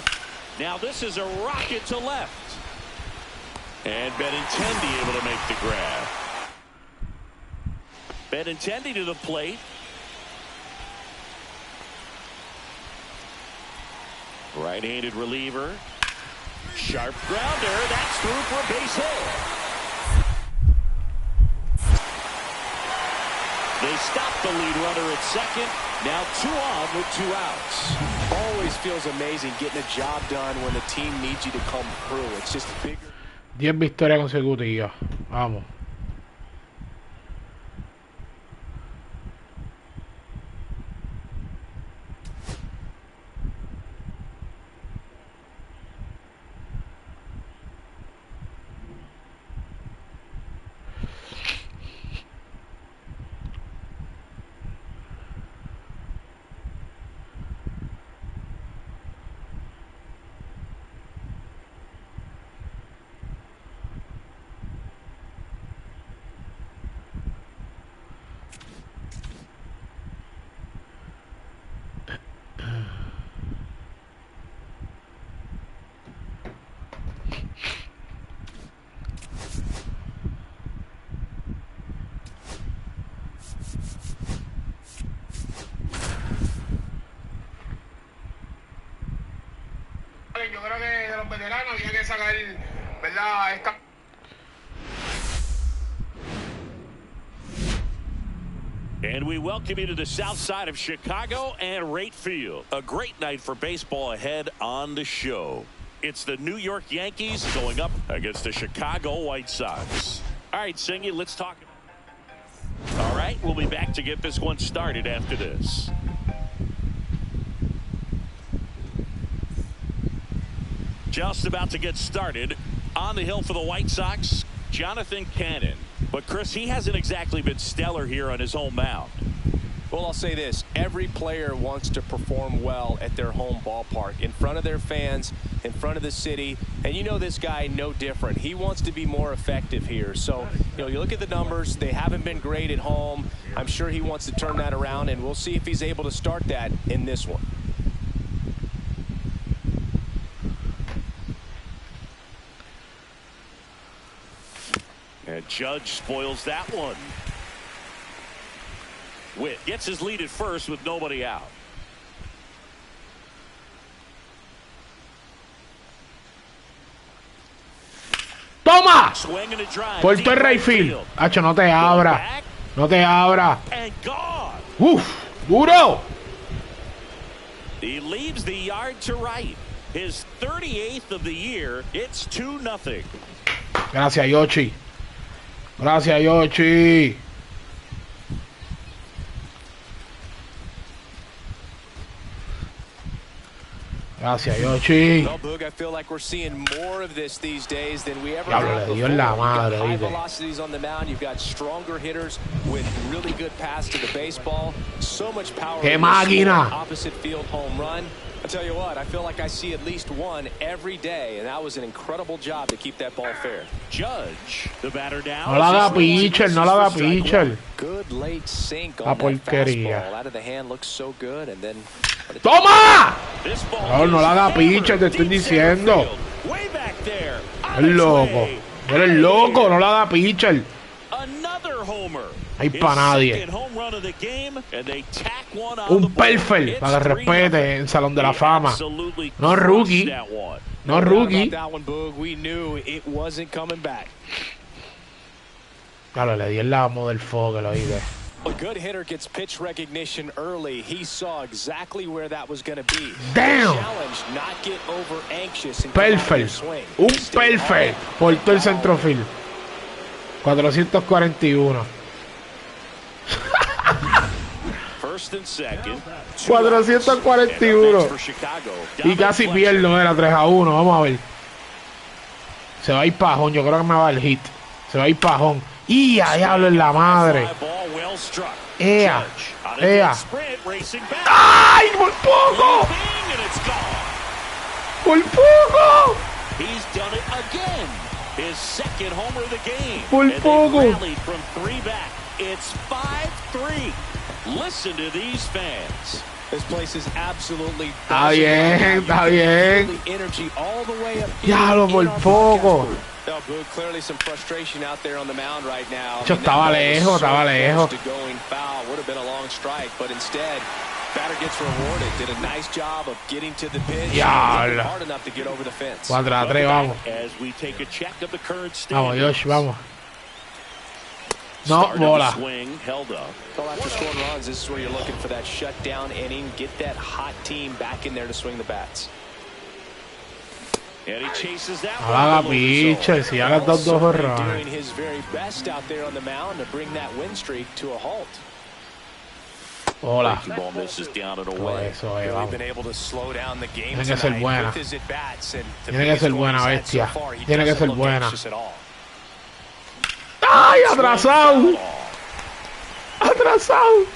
Now this is a rocket to left. And Benintendi able to make the grab. Benintendi to the plate. Right-handed reliever. Sharp grounder. That's through for a base hit. They stop the lead runner at second. Now 2 on with 2 outs. Always feels amazing getting a job done when the team needs you to come through. It's just bigger. 10 victorias consecutivas. Vamos. Yo creo que de los veteranos había que sacar, ¿verdad? Esta... And we welcome you to the south side of Chicago and Wright Field. A great night for baseball ahead on the show. It's the New York Yankees going up against the Chicago White Sox. All right, Singy, let's talk. All right, we'll be back to get this one started after this. Just about to get started. On the hill for the White Sox, Jonathan Cannon. But, Chris, he hasn't exactly been stellar here on his home mound. Well, I'll say this. Every player wants to perform well at their home ballpark, in front of their fans, in front of the city. And you know this guy no different. He wants to be more effective here. So, you look at the numbers. They haven't been great at home. I'm sure he wants to turn that around, and we'll see if he's able to start that in this one. And Judge spoils that one. Witt gets his lead at first with nobody out. ¡Toma! Puerto el right field. Hacho, no te abra. No te abra. Uf, duro. He leaves the yard to right. His 38th of the year. It's 2-0. Gracias, Yoshi. Gracias, Yoshi. Gracias, Yoshi. Well, Boog, I feel like we're seeing more of this these days than we ever have before. You've got high velocities on the mound. You've got stronger hitters with really good pass to the baseball. So much power. ¡Qué máquina! Opposite field home run. I tell you what, I feel like I see at least one every day, and that was an incredible job to keep that ball fair. Judge, the batter down. No la haga pitcher, no la haga pitcher. Good late sink on La that porquería. fastball. Out of the hand looks so good, and then. ¡Toma! No, no la haga pitcher, te estoy diciendo. El loco. Eres loco, no la haga pitcher. Hay para nadie. Un perfect para que respete en Salón de la Fama. No rookie. No rookie. Claro, le di el lamo del fuego, que lo oíste. A good hitter gets pitch recognition early. He saw exactly where that was going to be. Damn. Challenge, not get over anxious and Perfect. Un perfect por todo el centrofield. 441. First and second. 441. Y casi pierdo, era 3-1. Vamos a ver. Se va a ir pajón. Yo creo que me va el hit. Se va a ir pajón. ¡Y a diablo en la madre! ¡Ea! ¡Ea! ¡Ay! ¡Por poco! ¡Por poco! ¡Por poco! Listen to these fans. This place is absolutely Está bien, está bien. Diablo, por poco. Clearly some frustration out there on the mound right now. Estaba lejos, estaba lejos. Going foul would have been a long strike, but instead, batter gets rewarded. Did a nice job of getting to the pitch. Diablo. Hard enough to get over the fence. 4-3, vamos. Vamos, Josh, vamos. No, bola. Well, after scoring runs, this is where you're looking for that shutdown inning. Get that hot team back in there to swing the bats. And he chases that no haga picha, si haga dos jorrones. Doing his very best out there on the mound to bring that win streak to a halt. Hola. Ball misses down and Todo away. eso, vamos. Been able to slow down the game. Tiene que ser buena. With his at-bats, and Tiene que ser buena, bestia. Tiene que ser buena. At all. ¡Ay, atrasado! ¡Atrasado!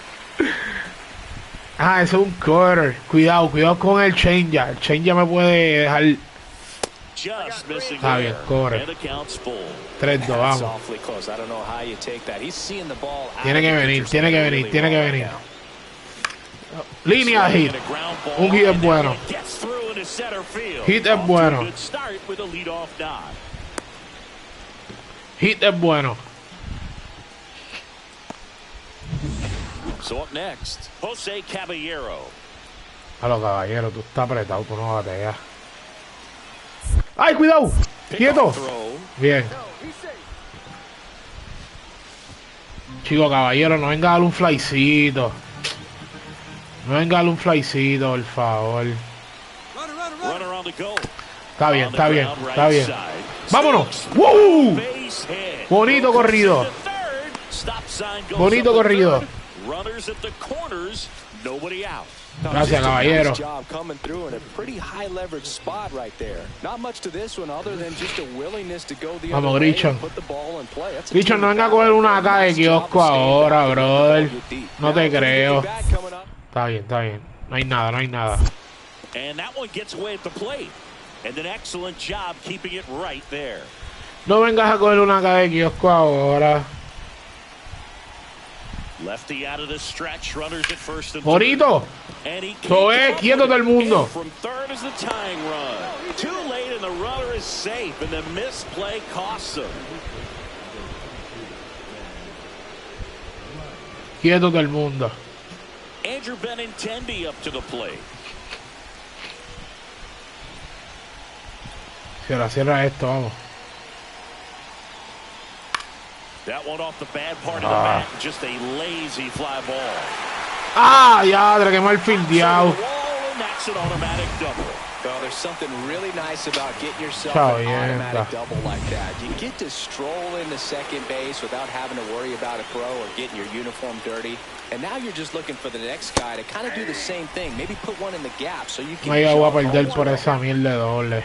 Ah, eso es un quarter. Cuidado, cuidado con el changer. El changer me puede dejar. Está bien, corre. 3-2, vamos. Tiene que venir, tiene que venir, tiene que venir. Línea hit. Un hit es bueno. Hit es bueno. Hit es bueno. So up next, Jose Caballero. A los caballeros, tú estás apretado, tú no bateas. ¡Ay, cuidado! ¡Quieto! Bien. Chico, caballero, no venga a darle un flycito. No venga a darle un flycito, por favor. Está bien, está bien, está bien. ¡Vámonos! ¡Woo! Bonito corrido. Bonito corrido. Gracias, caballero. Vamos, Grichon. Grichon, no venga a coger una acá de kiosco ahora, brother. No te creo. Está bien, está bien. No hay nada, no hay nada. No vengas a coger una acá de kiosco ahora. Lefty out of the stretch, runners at first and Bonito. Eso es, quieto todo el mundo. From third is the tying run. Too late and the runner is safe, and the misplay costs him. Quieto todo el mundo. Andrew Benintendi up to the plate. Cierra esto, vamos. That one off the bad part of the bat, just a lazy fly ball. Ah, ya, que mal fildeado. That's an automatic double. Well, there's something really nice about getting yourself an automatic double like that. You get to stroll into second base without having to worry about a throw or getting your uniform dirty. And now you're just looking for the next guy to kind of do the same thing. Maybe put one in the gap so you can. No voy a perder por esa mierda de doble.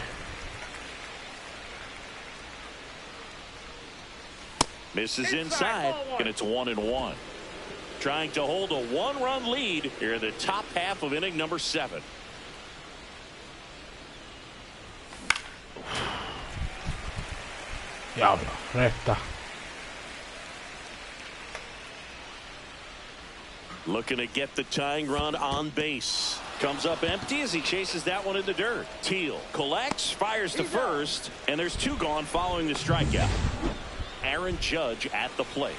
Misses inside, and it's 1-1. Trying to hold a one-run lead here in the top half of inning number 7. Diablo, recta. Looking to get the tying run on base. Comes up empty as he chases that one in the dirt. Teal collects, fires to first, and there's 2 gone following the strikeout. Aaron Judge at the plate.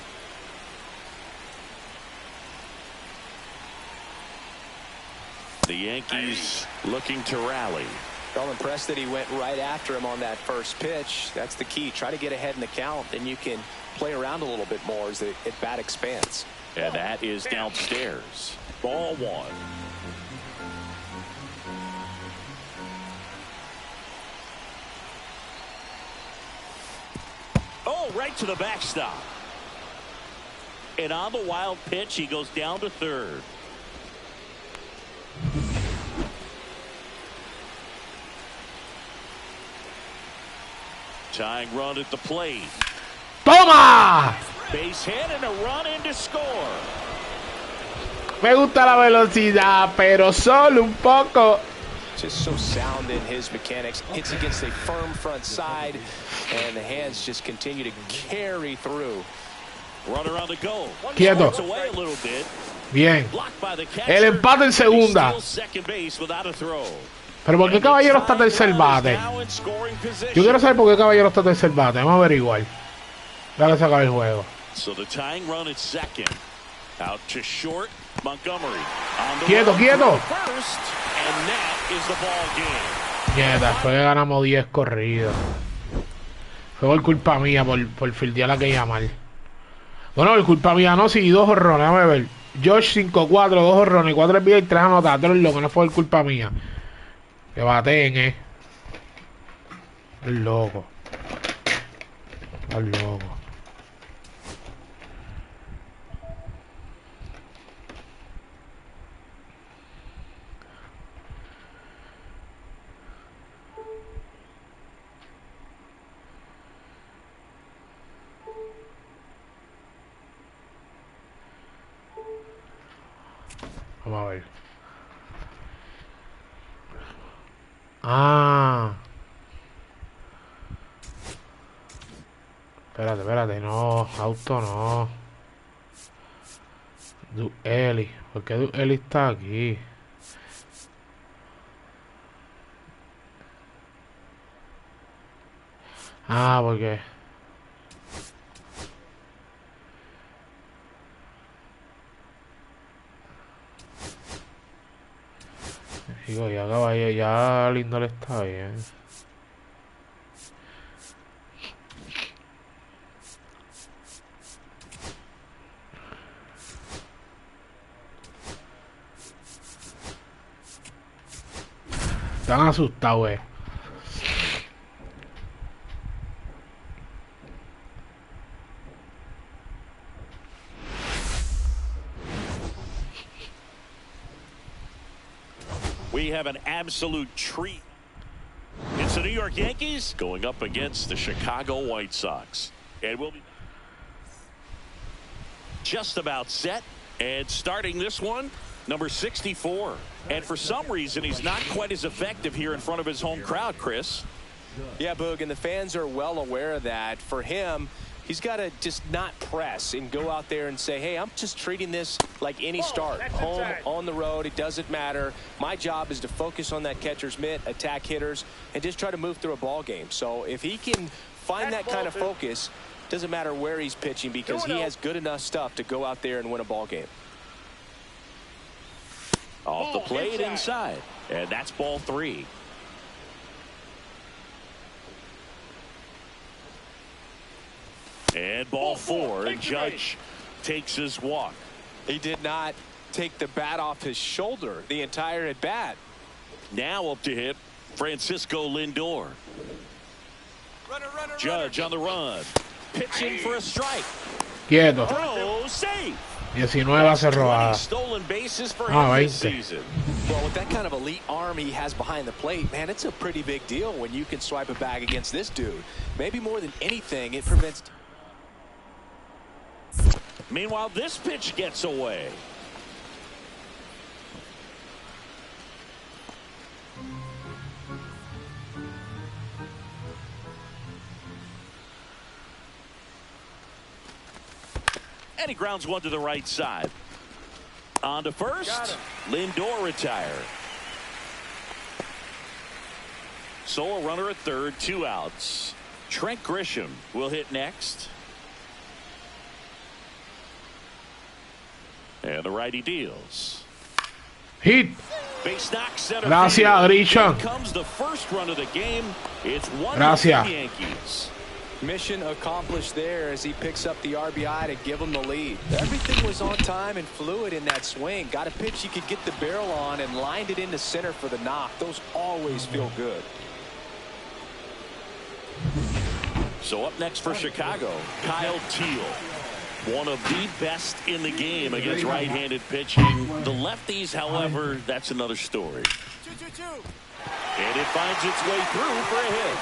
The Yankees looking to rally. Well, impressed that he went right after him on that first pitch. That's the key. Try to get ahead in the count, then you can play around a little bit more as the at-bat expands. And that is downstairs. Ball 1. Oh, right to the backstop. And on the wild pitch, he goes down to third. Tying run at the plate. ¡Toma! Base hit and a run in to score. Me gusta la velocidad, pero solo un poco. Just so sound in his mechanics. Hits against a firm front side, and the hands just continue to carry through. Runner on the go. Quieto. Away a little bit. Bien. Blocked by the catcher. El empate en segunda. He steals second base without a throw. Pero ¿por qué Caballero está tercer bate? Yo quiero saber por qué Caballero está tercer bate. Vamos a averiguar. Dale, se acaba el juego. So the tying run at second. Out to short. Montgomery. Quieto, quieto. First, and that is the ball game. Quieta, fue que ganamos 10 corridos. Fue por culpa mía, por fildear aquella mal. Bueno, por culpa mía no, sí, 2 horrones, déjame ver. Josh 5-4, 2 horrones, 4 envíos y 3 anotados. Lo que no fue por culpa mía. Que baten, El loco. El loco. Vamos a ver. Ah. Espérate, no, auto no. Dueli, ¿por qué Dueli está aquí? Ah, porque... Digo, ya caballo, ya Lindo le está bien. Están asustados, We have an absolute treat. It's the New York Yankees going up against the Chicago White Sox. And we'll be just about set. And starting this one, number 64. And for some reason, he's not quite as effective here in front of his home crowd, Chris. Yeah, Boog, and the fans are well aware of that. For him, he's got to just not press and go out there and say, hey, I'm just treating this like any start. Home, on the road, it doesn't matter. My job is to focus on that catcher's mitt, attack hitters, and just try to move through a ball game. So if he can find that kind of focus, doesn't matter where he's pitching because he has good enough stuff to go out there and win a ball game. Off the plate inside. And that's ball 3. And ball 4. And Judge takes his walk. He did not take the bat off his shoulder the entire at bat. Now up to hit Francisco Lindor. Judge on the run. Pitching for a strike. Quieto. Throw safe. 19 bases robadas. Stolen bases for Ah, him this 20. season. Well, with that kind of elite arm he has behind the plate, man, it's a pretty big deal when you can swipe a bag against this dude. Maybe more than anything, it prevents. Meanwhile, this pitch gets away. And he grounds one to the right side. On to first. Lindor retired. So a runner at third, 2 outs. Trent Grisham will hit next. And the righty deals. Hit. Base knock center Gracias, field. Grisham. Here comes the first run of the game. It's 1-0 Gracias. Yankees. Mission accomplished there as he picks up the RBI to give him the lead. Everything was on time and fluid in that swing. Got a pitch he could get the barrel on and lined it into center for the knock. Those always feel good. So up next for Chicago, Kyle Teal. One of the best in the game against right-handed pitching. The lefties, however, that's another story. And it finds its way through for a hit.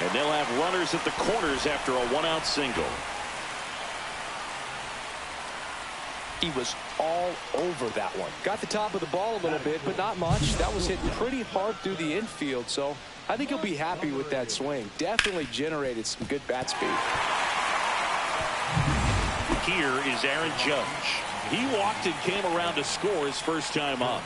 And they'll have runners at the corners after a one-out single. He was all over that one. Got the top of the ball a little bit, but not much. That was hit pretty hard through the infield, so I think he'll be happy with that swing. Definitely generated some good bat speed. Here is Aaron Judge. He walked and came around to score his first time up.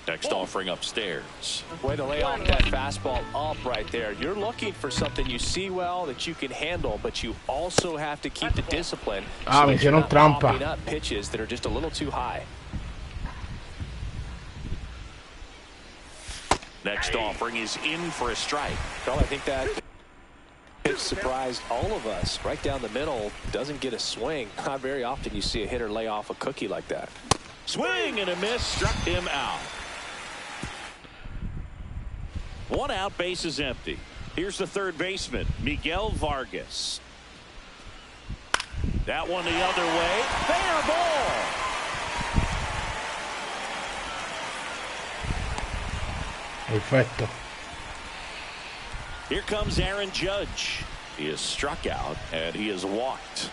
Next offering upstairs. Way to lay off that fastball up right there. You're looking for something you see well that you can handle, but you also have to keep the discipline. Ah, me hicieron trampa. Popping up pitches that are just a little too high. Next offering is in for a strike. Well, I think that pitch surprised all of us. Right down the middle, doesn't get a swing. Not very often you see a hitter lay off a cookie like that. Swing and a miss, struck him out. One out, base is empty. Here's the third baseman, Miguel Vargas. That one the other way. Fair ball. Perfecto. Here comes Aaron Judge. He is struck out and he is walked.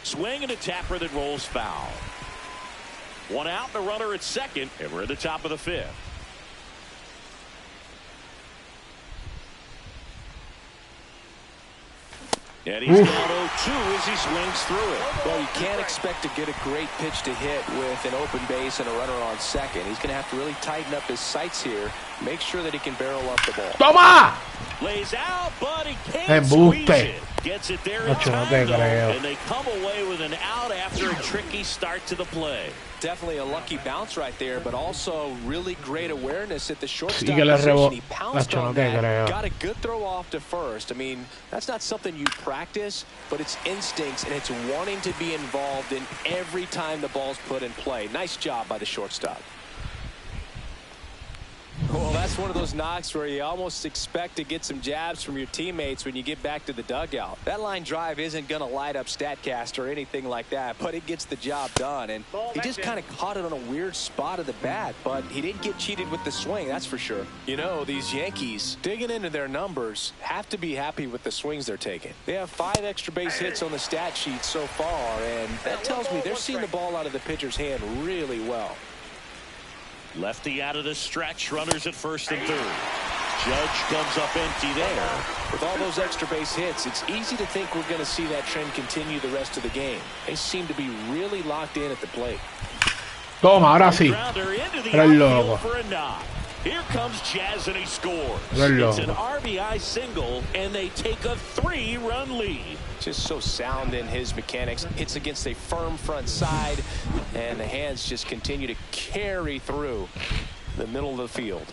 Swing and a tapper that rolls foul. One out, the runner at second, and we're at the top of the fifth. And he's down 0-2 as he swings through it. Well, you can't expect to get a great pitch to hit with an open base and a runner on second. He's going to have to really tighten up his sights here. Make sure that he can barrel up the ball. ¡Toma! Lays out, but he can't squeeze it. Gets it there in time, though, and they come away with an out after a tricky start to the play. Definitely a lucky bounce right there, but also really great awareness at the shortstop Sí que le position. He pounced on that, creo. got a good throw off to first. I mean, that's not something you practice, but it's instincts, and it's wanting to be involved in every time the ball's put in play. Nice job by the shortstop. Well, that's one of those knocks where you almost expect to get some jabs from your teammates when you get back to the dugout. That line drive isn't going to light up StatCast or anything like that, but it gets the job done. And he just kind of caught it on a weird spot of the bat, but he didn't get cheated with the swing, that's for sure. You know, these Yankees, digging into their numbers, have to be happy with the swings they're taking. They have 5 extra base hits on the stat sheet so far, and that tells me they're seeing the ball out of the pitcher's hand really well. Lefty out of the stretch, runners at first and third. Judge comes up empty there. With all those extra base hits, it's easy to think we're going to see that trend continue the rest of the game. They seem to be really locked in at the plate. Toma, ahora sí. Era el loco. Here comes Jazz and he scores. Era It's an RBI single and they take a 3-run lead. Just so sound in his mechanics. Hits against a firm front side, and the hands just continue to carry through the middle of the field.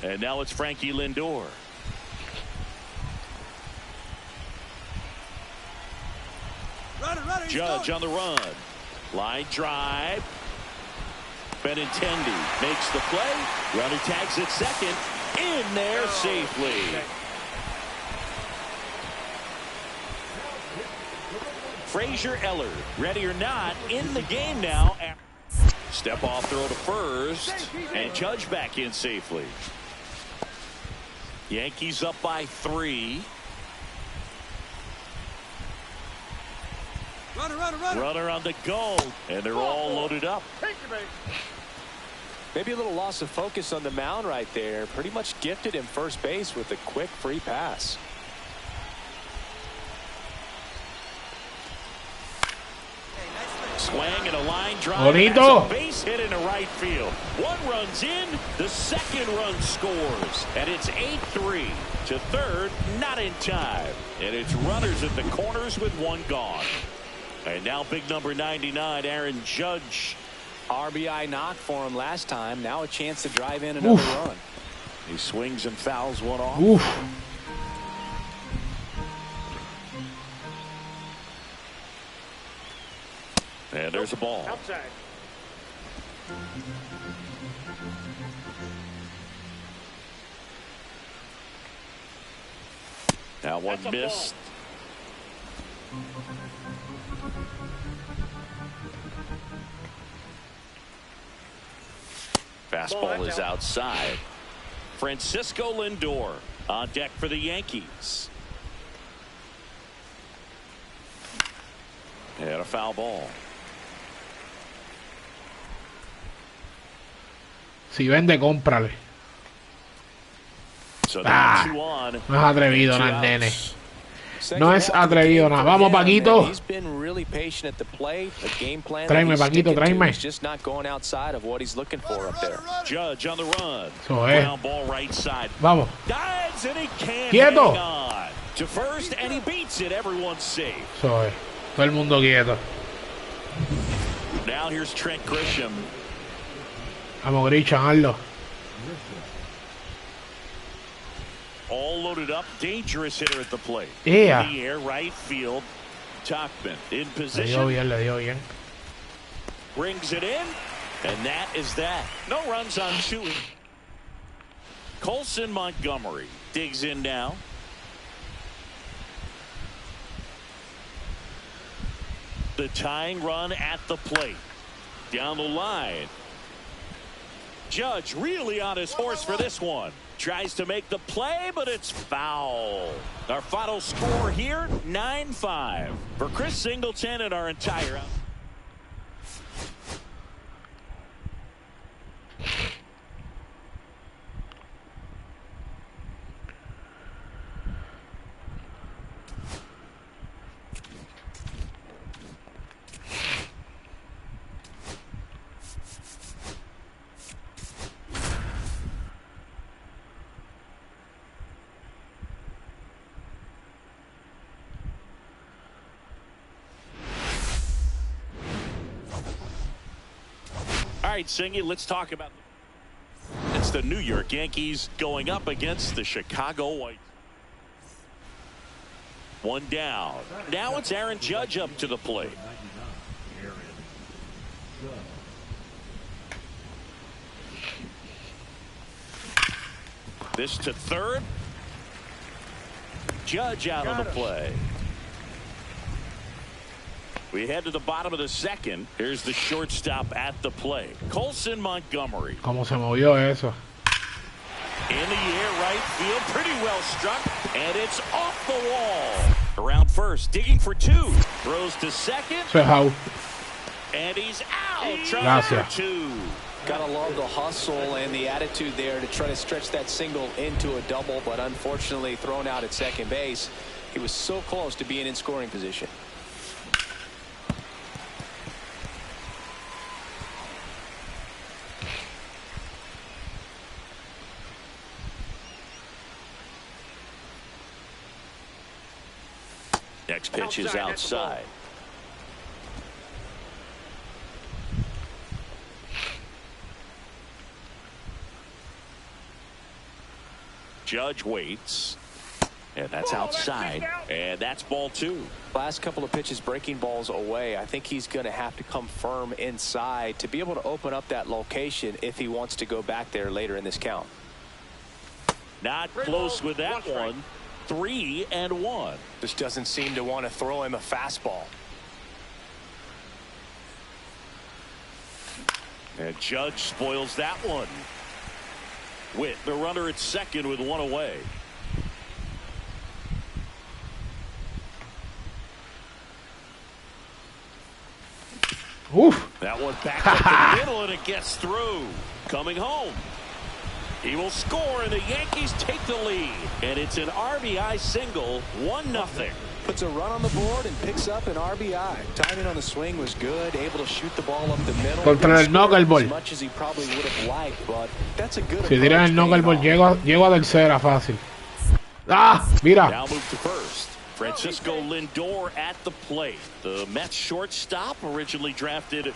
And now it's Frankie Lindor. Judge on the run. Line drive. Benintendi makes the play. Runner tags at second. In there safely. Frazier Eller, ready or not, in the game now. Step off throw to first, and Judge back in safely. Yankees up by 3. Runner on the go, and they're all loaded up. Maybe a little loss of focus on the mound right there. Pretty much gifted him first base with a quick free pass. swing and a line drive. Bonito. A base hit into right field. One runs in, the second run scores, and it's 8-3 to third, not in time. And it's runners at the corners with one gone. And now big number 99, Aaron Judge. RBI knock for him last time. Now a chance to drive in another run. He swings and fouls one off. Oof. And there's a ball. Outside. That one missed. Fastball is outside. Francisco Lindor on deck for the Yankees. And a foul ball. Si vende, cómprale. So Ah, two on, no es atrevido, two nada, nene. outs. No es atrevido, nada. Vamos, Paquito. He's been really patient at the plate. The game plan Tráeme, that he's Paquito, sticking to tráeme. is just not going outside of what he's looking for up there. Judge on the run. Eso es. Ground ball right side. Vamos. Dives and he can't Quieto. hang on. To first and he beats it. Everyone's safe. Eso es. Todo el mundo quieto. Now here's Trent Grisham. Vamos, Grisham, hazlo. All loaded up. Dangerous hitter at the plate. Yeah. In the air, right field. Topman in Le dio position. bien, le dio bien. Brings it in. And that is that. No runs on two. Colson Montgomery digs in now. The tying run at the plate. Down the line. Judge really on his horse for this one. Tries to make the play, but it's foul. Our final score here, 9-5. For Chris Singleton and our entire... All right, Singy, let's talk about it's the New York Yankees going up against the Chicago White. One down. Now it's Aaron Judge up to the plate. This to third. Judge out on the play. We head to the bottom of the second. Here's the shortstop at the plate. Colson Montgomery. ¿Cómo se movió eso? In the air, right field. Pretty well struck. And it's off the wall. Around first. Digging for two. Throws to second. Eso es out. And he's out. Trying Gracias. for two. Gotta love the hustle and the attitude there to try to stretch that single into a double, but unfortunately thrown out at second base. He was so close to being in scoring position. Next pitch is outside. Judge waits. And that's outside. And that's ball two. Last couple of pitches breaking balls away. I think he's going to have to come firm inside to be able to open up that location if he wants to go back there later in this count. Not close with that one. 3-1. Just doesn't seem to want to throw him a fastball. And Judge spoils that one. With the runner at second with one away. Oof. That one back up the middle and it gets through. Coming home. He will score and the Yankees take the lead. And it's an RBI single, 1-0. Puts a run on the board and picks up an RBI. Timing on the swing was good. Able to shoot the ball up the middle. Contra el knuckleball. As much as he probably would have liked, but that's a good Si tiran el knuckleball, llego a tercera fácil. Ah, mira. Now move to first. Francisco Lindor at the plate. The Mets shortstop, originally drafted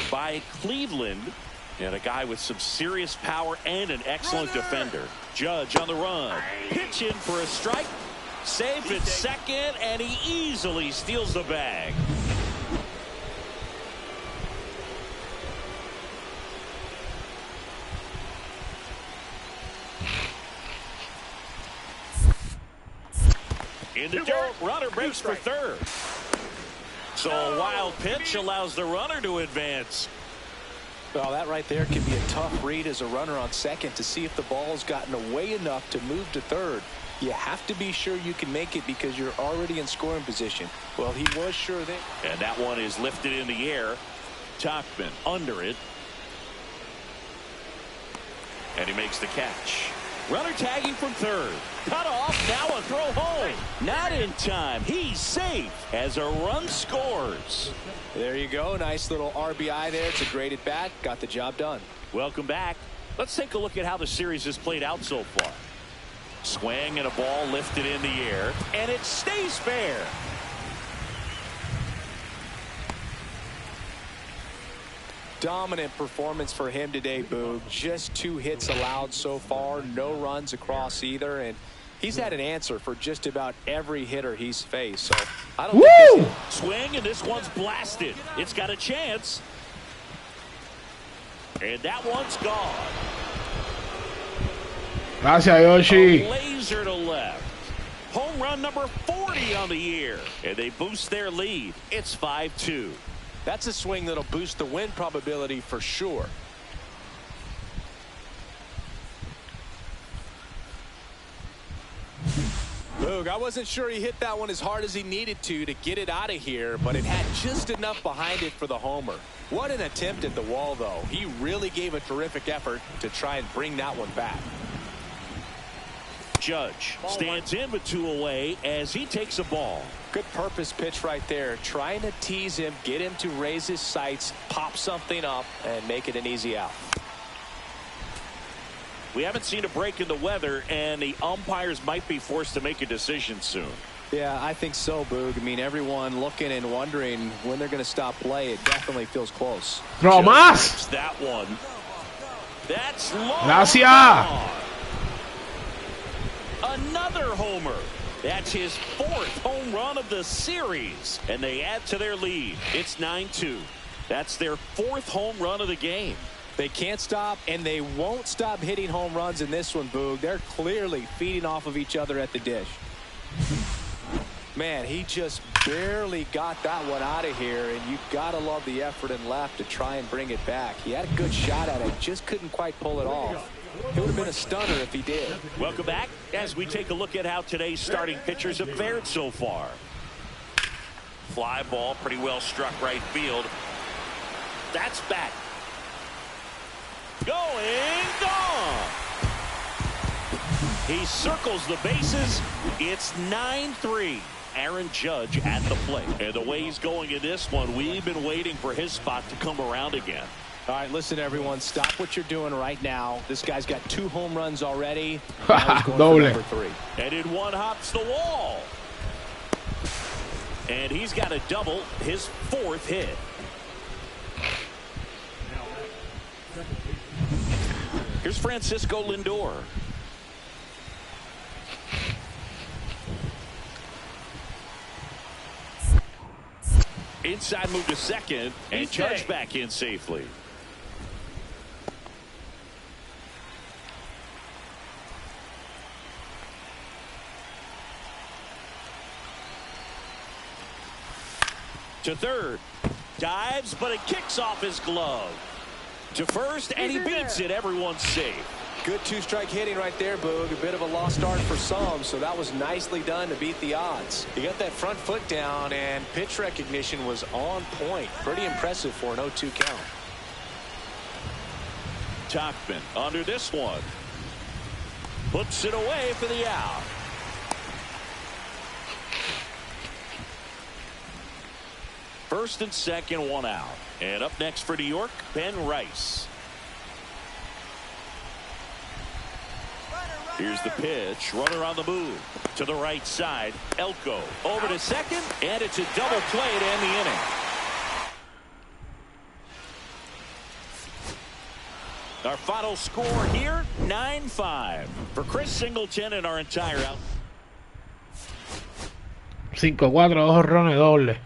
by Cleveland, and a guy with some serious power and an excellent defender. Judge on the run. Pitch in for a strike. Safe at second, and he easily steals the bag. In the dirt, runner breaks for third. So a wild pitch allows the runner to advance. Well, that right there can be a tough read as a runner on second to see if the ball's gotten away enough to move to third. You have to be sure you can make it because you're already in scoring position. Well, he was sure there. And that one is lifted in the air. Topman under it. And he makes the catch. Runner tagging from third. Cut off. Now a throw home. Not in time. He's safe as a run scores. There you go. Nice little RBI there. It's a great at bat. Got the job done. Welcome back. Let's take a look at how the series has played out so far. Swing and a ball lifted in the air, and it stays fair. Dominant performance for him today, Boog. Just 2 hits allowed so far, no runs across either, and he's had an answer for just about every hitter he's faced. So I don't think this swing, and this one's blasted. It's got a chance, and that one's gone. Gracias, Yoshi. A laser to left. Home run number 40 on the year, and they boost their lead. It's 5-2. That's a swing that'll boost the win probability for sure. Boog, I wasn't sure he hit that one as hard as he needed to get it out of here, but it had just enough behind it for the homer. What an attempt at the wall, though. He really gave a terrific effort to try and bring that one back. Judge stands in with 2 away as he takes a ball. Good purpose pitch right there. Trying to tease him, get him to raise his sights, pop something up, and make it an easy out. We haven't seen a break in the weather, and the umpires might be forced to make a decision soon. Yeah, I think so, Boog. I mean, everyone looking and wondering when they're going to stop play. It definitely feels close. Throw más. That one. That's long. Gracias. Another homer. That's his 4th home run of the series, and they add to their lead. It's 9-2. That's their 4th home run of the game. They can't stop, and they won't stop hitting home runs in this one, Boog. They're clearly feeding off of each other at the dish. Man, he just barely got that one out of here, and you gotta love the effort in left to try and bring it back. He had a good shot at it, just couldn't quite pull it off. It would have been a stunner if he did. Welcome back as we take a look at how today's starting pitchers have fared so far. Fly ball, pretty well struck right field. That's back. Going, gone. He circles the bases. It's 9-3. Aaron Judge at the plate. And the way he's going in this one, we've been waiting for his spot to come around again. All right, listen, everyone. Stop what you're doing right now. This guy's got 2 home runs already. Doble. 3. And in one hops the wall. And he's got a double, his 4th hit. Here's Francisco Lindor. Inside move to second, and Judge back in safely. To third. Dives, but it kicks off his glove. To first, and he beats it. Everyone's safe. Good 2-strike hitting right there, Boog. A bit of a lost start for some, so that was nicely done to beat the odds. He got that front foot down, and pitch recognition was on point. Pretty impressive for an 0-2 count. Topman under this one. Puts it away for the out. First and second, one out. And up next for New York, Ben Rice. Here's the pitch. Runner on the move. To the right side. Elko over to second. And it's a double play to end the inning. Our final score here, 9-5. For Chris Singleton and our entire out. 5-4, 2 jonrones doble.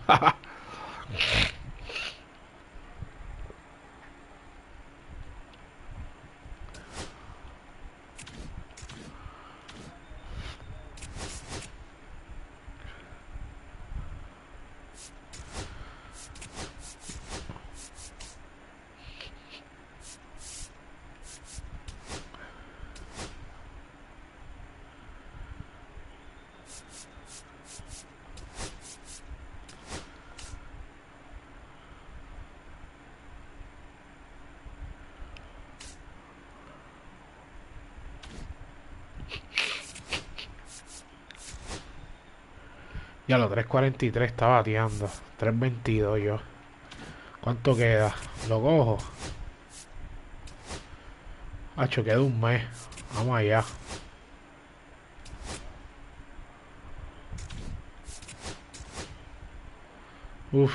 Ya los 3.43 está bateando. 3.22 yo. ¿Cuánto queda? Lo cojo. Hacho, queda un mes. Vamos allá. Uf.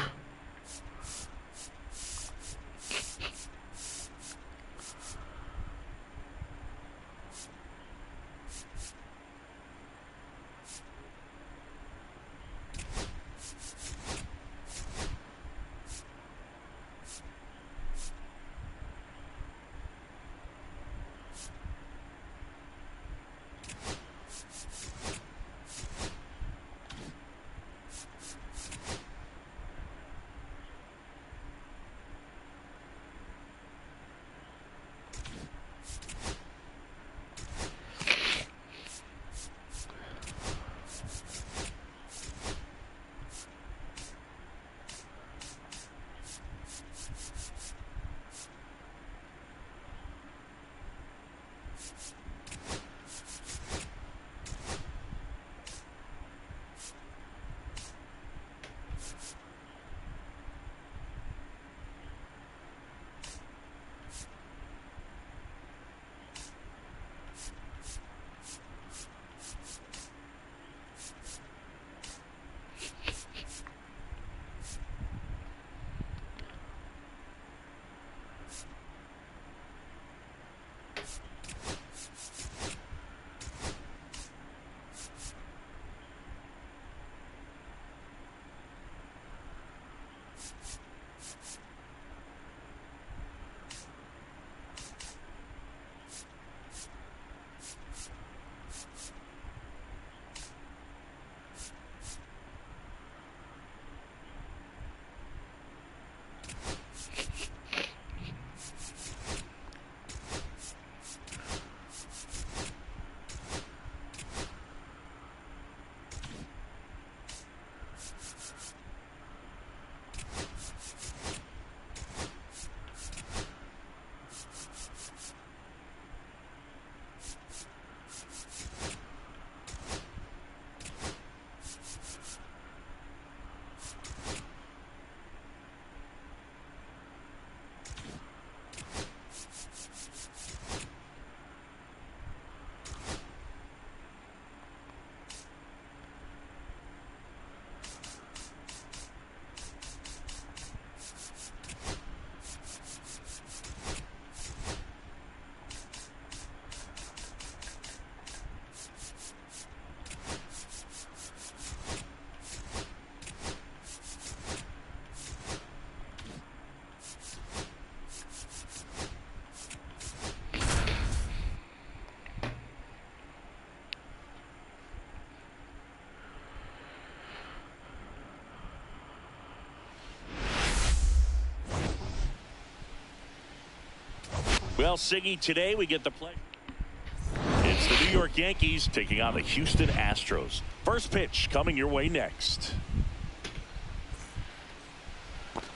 Well, Siggy, today we get the play. It's the New York Yankees taking on the Houston Astros. First pitch coming your way next.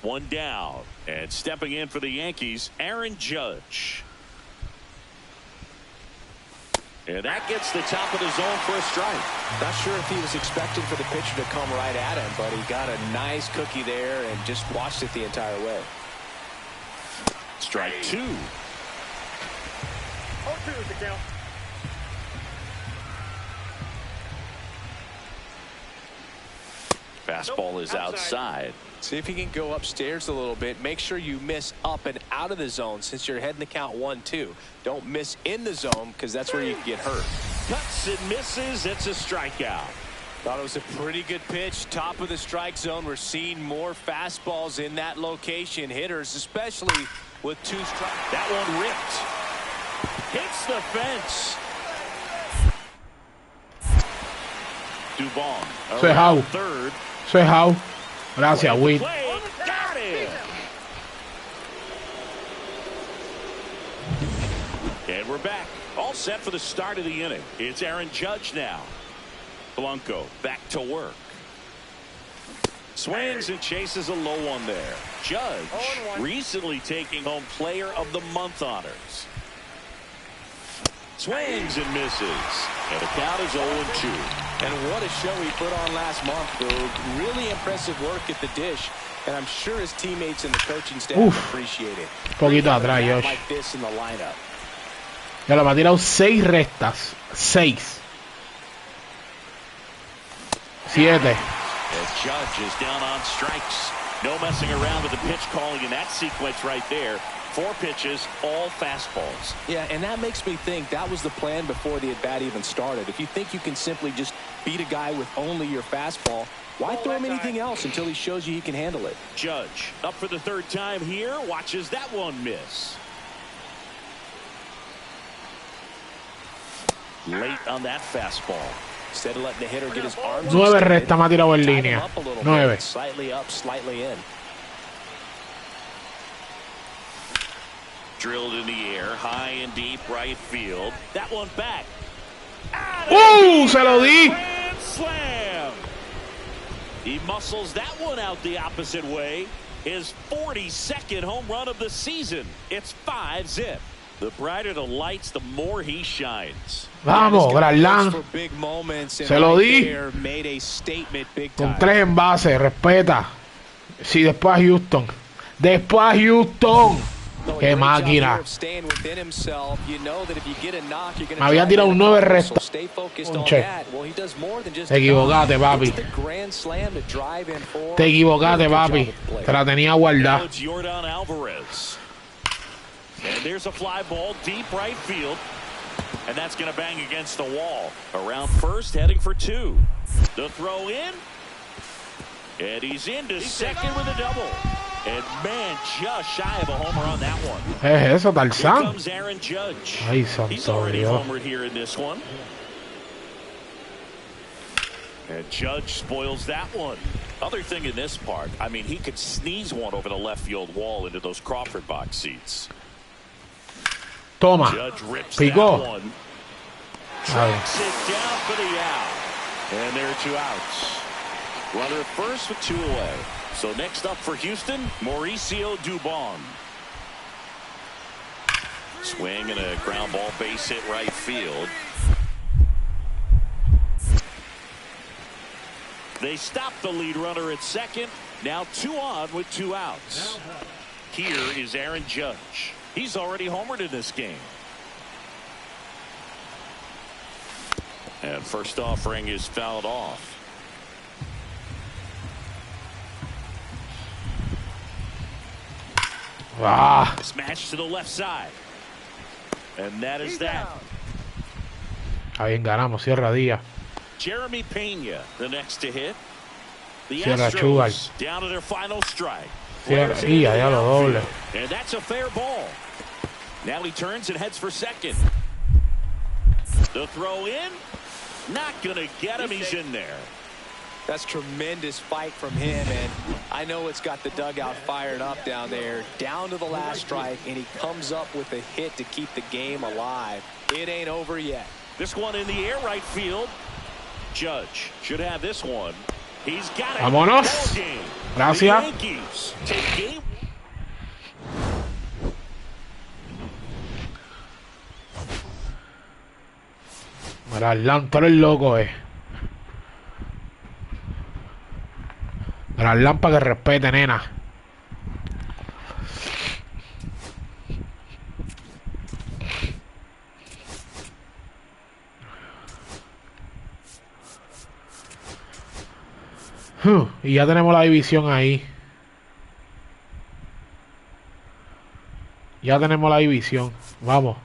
One down, and stepping in for the Yankees, Aaron Judge. And that gets the top of the zone for a strike. Not sure if he was expecting for the pitcher to come right at him, but he got a nice cookie there and just watched it the entire way. Strike 2. 0-2 is the count. Fastball is outside. See if you can go upstairs a little bit. Make sure you miss up and out of the zone since you're heading the count 1-2. Don't miss in the zone because that's where you can get hurt. Cuts and misses. It's a strikeout. Thought it was a pretty good pitch. Top of the strike zone. We're seeing more fastballs in that location. Hitters, especially with 2 strikes. That one ripped. Hits the fence. Dubon. Say how. Third. Say how. Gracias, Win. Got it. And we're back. All set for the start of the inning. It's Aaron Judge now. Blanco back to work. Swings and chases a low one there. Judge recently taking home Player of the Month honors. Swings and misses. And the count is 0-2. And what a show he put on last month, Boog. Really impressive work at the dish. And I'm sure his teammates and the coaching staff appreciate it. Poquito atrás, Josh. Like this in the lineup. Ya lo me ha tirado 6 rectas. 6. 7. As Judge is down on strikes. No messing around with the pitch calling in that sequence right there. 4 pitches, all fastballs. Yeah, and that makes me think that was the plan before the at-bat even started. If you think you can simply just beat a guy with only your fastball, why throw him anything else until he shows you he can handle it? Judge up for the 3rd time here. Watches that one miss. Late on that fastball. Instead of letting the hitter get his arms 9 rectas me ha tirado en línea. 9. Slightly up, slightly in. Drilled in the air, high and deep right field. That one back. Se lo di. Grand slam. He muscles that one out the opposite way. His 42nd home run of the season. It's 5-zip. The brighter the lights, the more he shines. Vamos, Grandland. Se lo di. Con 3 en base, respeta. Sí, después a Houston. Después a Houston. ¡Qué máquina! Me había tirado un 9 rectas. Che. Te equivocaste, papi. Te equivocaste, papi. Te la tenía guardada. And there's a fly ball deep right field. And that's going to bang against the wall. Around first, heading for 2. The throw in. And he's into second with a double. And man, just shy of a homer on that one. Eso, Tarzán. Here comes Aaron Judge. Ay, He's already homered here in this one. And Judge spoils that one. Other thing in this part, I mean, he could sneeze one over the left field wall into those Crawford box seats. Toma. Judge rips Picó. that one. Tracks it down for the out. And there are 2 outs. Runner at first with 2 away. So next up for Houston, Mauricio Dubon. Swing and a ground ball base hit right field. They stop the lead runner at second. Now 2 on with 2 outs. Here is Aaron Judge. He's already homered in this game. And first offering is fouled off. Smash to the left side. And that is that. Está bien, ganamos. Cierra Díaz. Jeremy Pena, the next to hit. The Cierra Astros Chugal. down to their final strike. Cierra Díaz, ya lo doble. And that's a fair ball. Now he turns and heads for second. The throw in. Not going to get him. He's in there. That's tremendous fight from him, and I know it's got the dugout fired up down there. Down to the last strike, and he comes up with a hit to keep the game alive. It ain't over yet. This one in the air right field. Judge should have this one. He's got it. Vámonos. Gracias. The Yankees take game. Mira, Arlan, tú eres loco, Mira, Arlan, para que respete, nena. Y ya tenemos la división ahí. Ya tenemos la división. Vamos.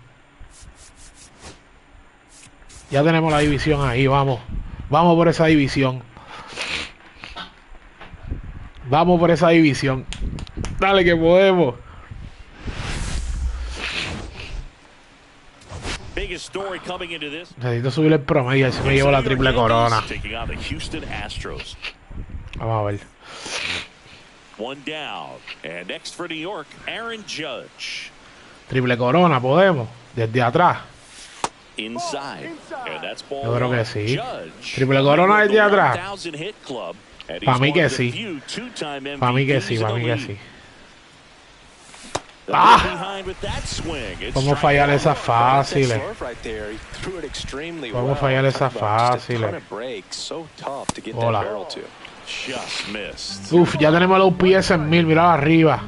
Ya tenemos la división ahí. Vamos. Vamos por esa división. Vamos por esa división. Dale que podemos. Necesito subir el promedio. Así me llevo la triple corona. Vamos a ver. One down. And next for New York, Aaron Judge. Triple corona, podemos. Desde atrás. Inside. And that's ball. Yo creo que sí. Triple corona desde atrás. Para mí que sí. Para mí que sí, para mí que sí. ¡Ah! Vamos a fallar esas fáciles. Vamos a fallar esas fáciles. Hola. Uf, ya tenemos el OPS en 1000, mirad arriba.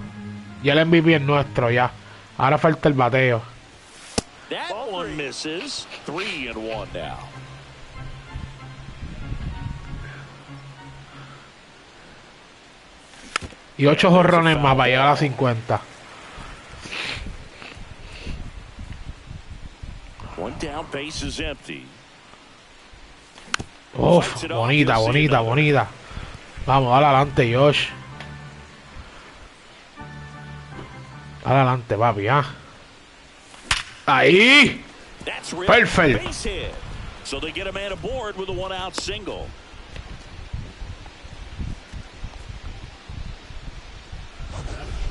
Ya el MVP es nuestro, ya. Ahora falta el bateo. Y 8 jorrones más para llegar a 50. Uf, bonita, bonita, bonita. Vamos, dale adelante, Josh. Dale adelante, papi, ¿ah? ¡Ahí! ¡Perfecto!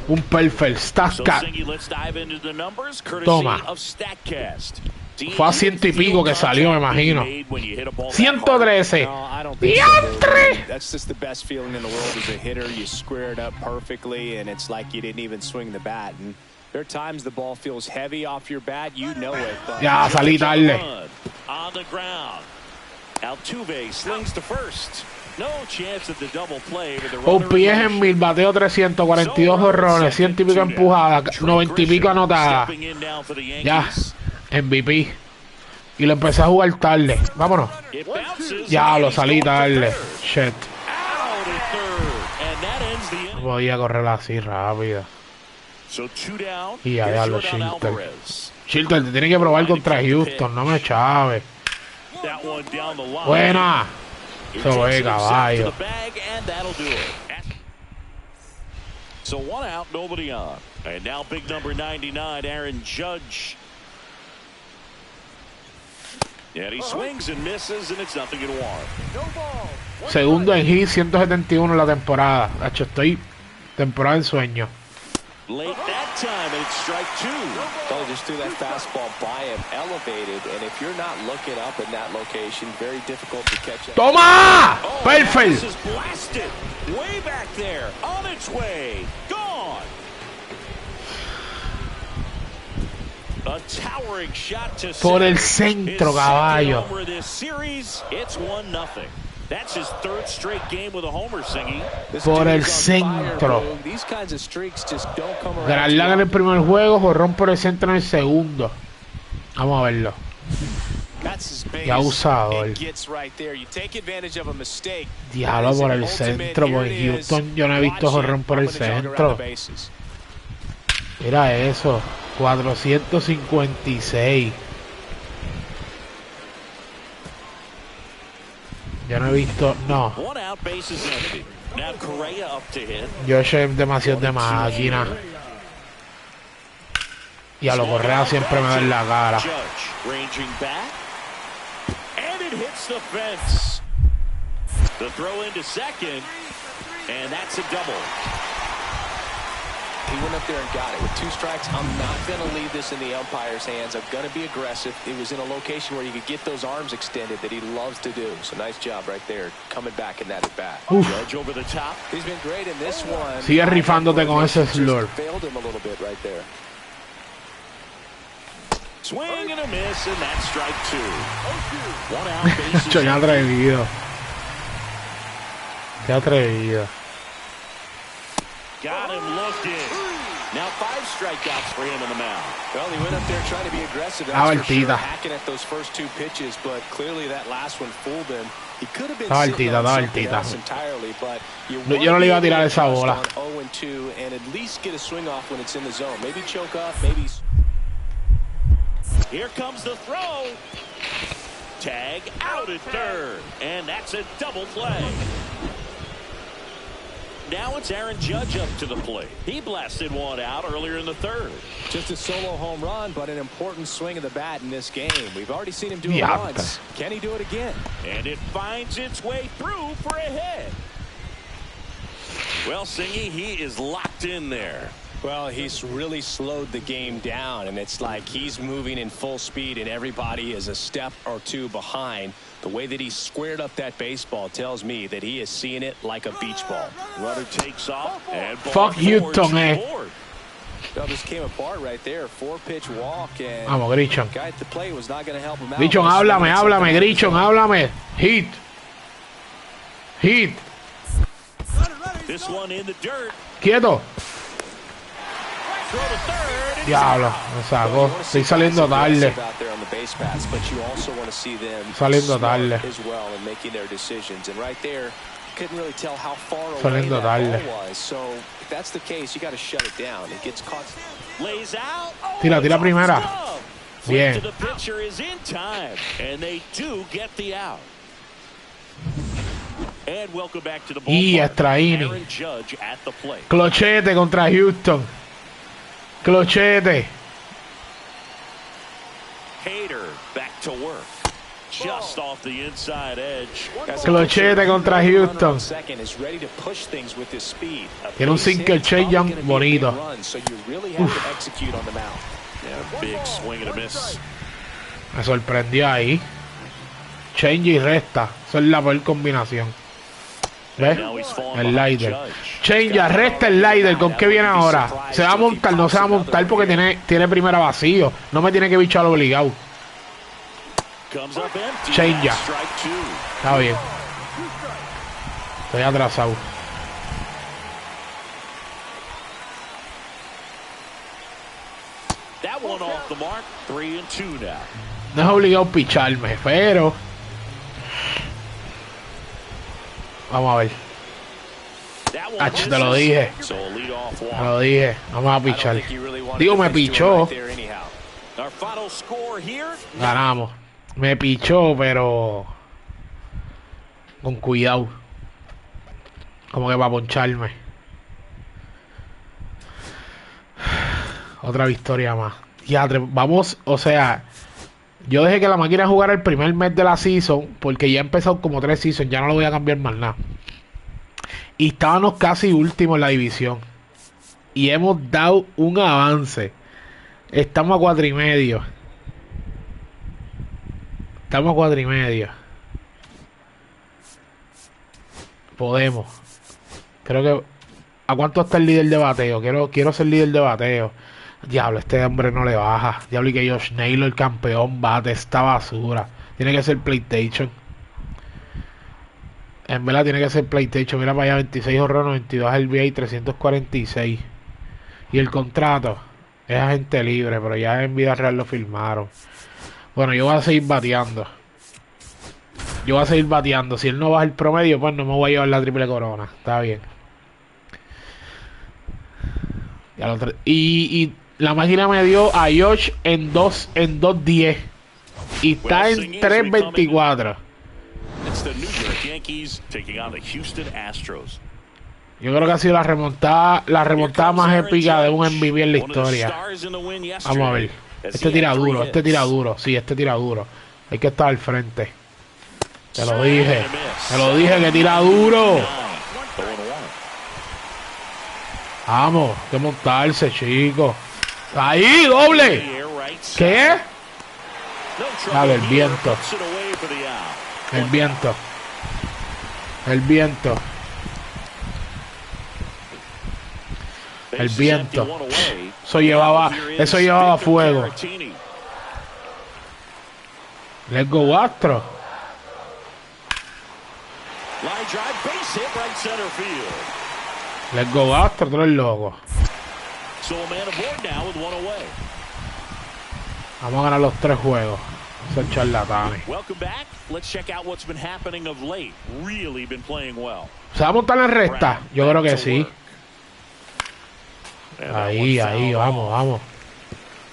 Un perfect Statcast. Toma. Fue a 100 y pico que salió, me imagino. 113. ¡Diantre! That's just the best feeling in the world as a hitter. You square it up perfectly, and it's like you didn't even swing the bat. And there are times the ball feels heavy off your bat. You know it. Ya, salí tarde. On the ground. Altuve slings to first. No chance at the double play. OPS en 1000, bateo 342 jorrones, 100 y pico empujadas, 90 y pico anotadas. Ya. MVP. Y lo empecé a jugar tarde. Vámonos. Ya lo salí tarde. Shit. No podía correr así rápido. Y allá lo Shilter. Shilter, te tiene que probar contra Houston. No me chaves. Buena. Eso es, caballo. So 1 out, nobody on. And now big number 99, Aaron Judge. And he swings and misses, and it's nothing in one. Segundo en hit, 171 en la temporada. Hacho, estoy temporada en sueño. Late that time, and it's strike 2. Oh, just threw that fastball by him, elevated, and if you're not looking up in that location, very difficult to catch it. ¡Toma! Oh, ¡Perfect! This is blasted. Way back there, on its way, gone. A towering shot to por el centro, caballo. It's 1-0. That's his third straight game with a homer, Singy. Por el centro. Garland en el primer juego, jorrón por el centro en el segundo. Vamos a verlo. Ya usador. Diablo, por el centro. Por Houston yo no he visto jorrón por el centro. Mira eso. 456. Yo no he visto, no. Yo soy demasiado de máquina. Y a lo Correa siempre me da en la cara. He went up there and got it with 2 strikes. I'm not going to leave this in the umpire's hands. I'm going to be aggressive. It was in a location where you could get those arms extended that he loves to do. So nice job right there, coming back in that at bat. Judge over the top. He's been great in this one. Sigue rifándote con ese slur. Failed him a little bit right there. Swing and a miss, and that's strike 2. 1 out, bases Qué atrevido. Qué atrevido. got him looking. Now 5 strikeouts for him in the mound. Well, he went up there trying to be aggressive. That's for sure, Altita. hacking at those first 2 pitches, but clearly that last one fooled him. He could have been Estaba sitting altita, on estaba something altita. else entirely, but you Yo no le iba a tirar esa bola. on 0-2 and at least get a swing off when it's in the zone. Maybe choke up, maybe. Here comes the throw. Tag out at third, and that's a double play. Now it's Aaron Judge up to the plate. He blasted one out earlier in the third. Just a solo home run, but an important swing of the bat in this game. We've already seen him do it Yeah. once. Can he do it again? And it finds its way through for a hit. Well, Singy, he is locked in there. Well, he's really slowed the game down, and it's like he's moving in full speed, and everybody is a step or 2 behind. The way that he squared up that baseball tells me that he is seeing it like a beach ball. Runner takes off, and ball Fuck you, 4 to the Tomé. board. Well, this came apart right there. 4-pitch walk, and Vamos, Grichon. the guy at the plate was not going to help him out. Grichon, háblame, háblame, Grichon, háblame. Hit. Hit. This one in the dirt. Quieto. Throw to third. and Diablo, me sacó. Estoy saliendo tarde. Saliendo tarde. Saliendo tarde. Lays out. Oh, Tira, tira it's off primera. his glove. Bien. Flip to the pitcher is in time, and they do get the out. And welcome back to the Y ballpark. Estraini. Aaron Judge at the plate. Clochete contra Houston. Clochete. Hader back to work. Just off the inside edge. Clochete contra Houston. Tiene un sinker change bonito. Yeah, big swing and a miss. Me sorprendió ahí. Change y resta. Esa es la peor combinación. ¿Ves? El slider. Change, resta el slider. ¿Con qué viene ahora? ¿Se va a montar? No se va a montar porque tiene primera vacío. No me tiene que bichar obligado. Change ya. Está bien. Estoy atrasado. That one off the mark. 3-2 now. No es obligado picharme, pero vamos a ver. Ach, te lo dije. Te lo dije. Vamos a pichar. Digo, me pichó. Ganamos. Me pichó, pero con cuidado. Como que va a poncharme. Otra victoria más. Ya, vamos, o sea, yo dejé que la máquina jugara el primer mes de la season, porque ya he empezado como 3 seasons, ya no lo voy a cambiar más nada. Y estábamos casi últimos en la división. Y hemos dado un avance. Estamos a 4.5. Estamos a 4.5. Podemos. Creo que... ¿A cuánto está el líder de bateo? Quiero ser líder de bateo. Diablo, este hombre no le baja. Diablo, y que Josh Naylor, el campeón, bate esta basura. Tiene que ser PlayStation. En verdad tiene que ser PlayStation. Mira para allá, 26 horronos, 22 RBI y 346. Y el contrato es agente libre, pero ya en vida real lo firmaron. Bueno, yo voy a seguir bateando. Si él no baja el promedio, pues no me voy a llevar la triple corona. Está bien. Y la máquina me dio a Josh en 2.10 y está en 3.24. Yo creo que ha sido la remontada más épica de un MVP en la historia. Vamos a ver. Este tira duro. Sí, este tira duro. Hay que estar al frente. Te lo dije que tira duro. Vamos, hay que montarse, chicos. Ahí, doble. ¿Qué? Dale, el viento. Eso llevaba fuego. Let's go, Astro. Line drive, base hit, right center field. Let's go, Astro, tú eres loco. So a man aboard now with one away. Vamos a ganar los 3 juegos. Esos charlatanes. Welcome back. Let's check out what's been happening of late. Really been playing well. ¿Se va a montar en recta? Yo creo que sí. Ahí, vamos.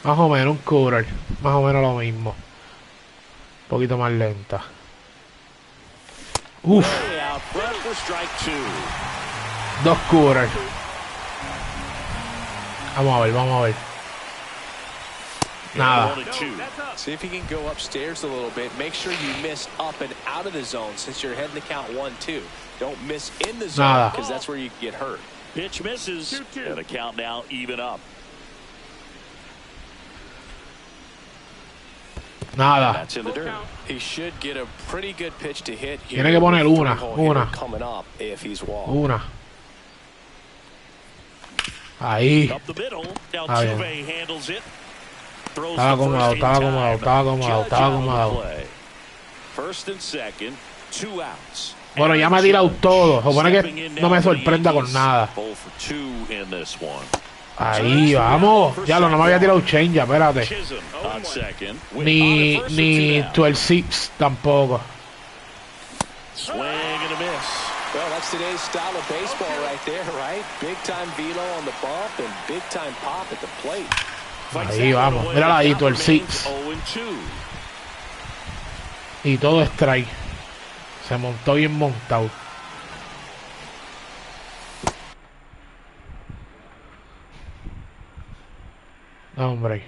Más o menos un cooler. Más o menos lo mismo. Un poquito más lenta. Uf. 2 coolers. Vamos a ver. Nada. See if you can go upstairs a little bit. Make sure you miss up and out of the zone since you're heading to count 1-2. Don't miss in the zone because that's where you can get hurt. Pitch misses. And the count now even up. Nada. That's in the dirt. He should get a pretty good pitch to hit here. Tiene que poner una. Coming up if he's walked. Una. Ahí. Up the middle. Now Ah, bien. Tuve handles it. Estaba acomodado. First and second, 2 outs. Bueno, ya me ha tirado todo. Supone que no me sorprenda con nada. Ahí, vamos. Ya no me había tirado change, espérate. Ni 12-6 tampoco. Swing and a miss. Well, that's today's style of baseball right there, right? Big time velo on the bump and big time pop at the plate. Ahí vamos. Mírala ahí, 12-6. Y todo strike. Se montó bien montado. No, hombre.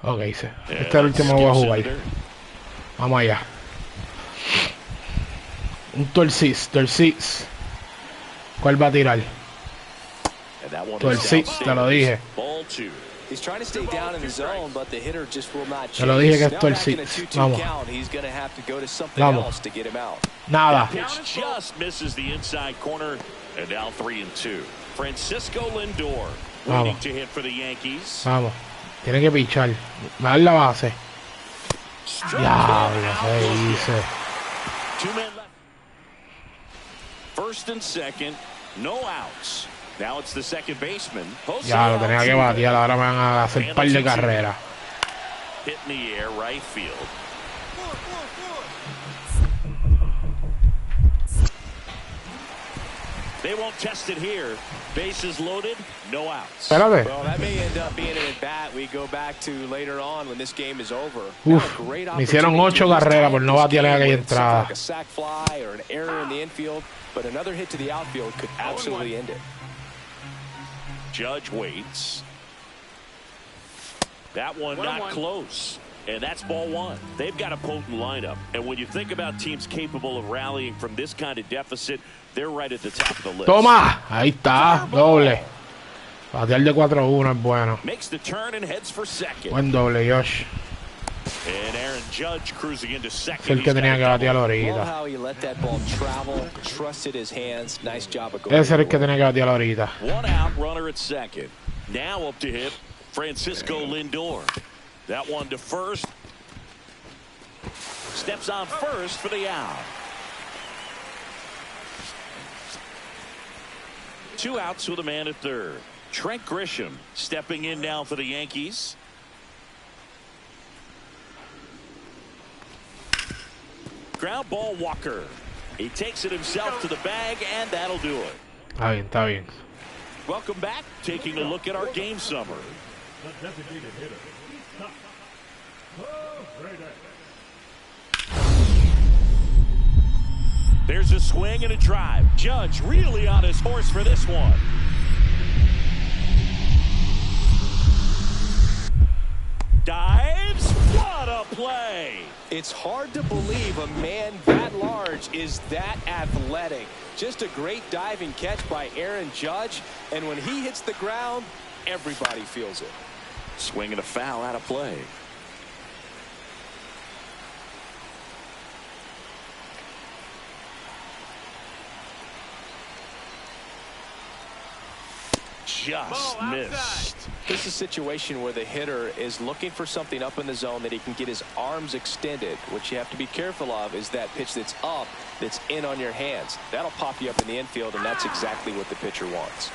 Ok, este es el último que voy a jugar. Vamos allá. Un 12-6. ¿Cuál va a tirar? 12-6, te lo dije. Te lo dije que es 12-6. Vamos. Vamos. Nada. Vamos. Vamos. Tiene que pichar. Me da la base. Diablo, ¿qué hice? First and second, no outs. Now it's the second baseman. Ya lo tenía que batear, ahora me van a hacer par de carreras. Hit in the air, right field. They won't test it here. Bases loaded, no outs. Espérate. Well, that may end up being an at-bat we go back to later on when this game is over. Uf, me hicieron 8 carreras por no batear en aquella entrada. Like a sac fly or an error in the infield, but another hit to the outfield could absolutely end it. Judge waits. That one not close. And that's ball 1. They've got a potent lineup. And when you think about teams capable of rallying from this kind of deficit, they're right at the top of the list. Toma, ahí está, doble. Batear de 4-1 es bueno. Makes the turn and heads for second. Buen doble, Josh. And Aaron Judge cruising into second. Es el que tenía que batear ahorita. Ese es el que tenía que batear ahorita. One out, runner at second. Now up to hit Francisco Lindor. That one to first. Steps on first for the out. 2 outs with a man at third. Trent Grisham stepping in now for the Yankees. Ground ball Walker. He takes it himself to the bag, and that'll do it. Está bien, está bien. Welcome back. Taking a look at our game summary. There's a swing and a drive. Judge really on his horse for this one. Dives. What a play. It's hard to believe a man that large is that athletic. Just a great diving catch by Aaron Judge. And when he hits the ground, everybody feels it. Swing and a foul out of play. Just missed. This is a situation where the hitter is looking for something up in the zone that he can get his arms extended. What you have to be careful of is that pitch that's up, that's in on your hands. That'll pop you up in the infield, and that's exactly what the pitcher wants.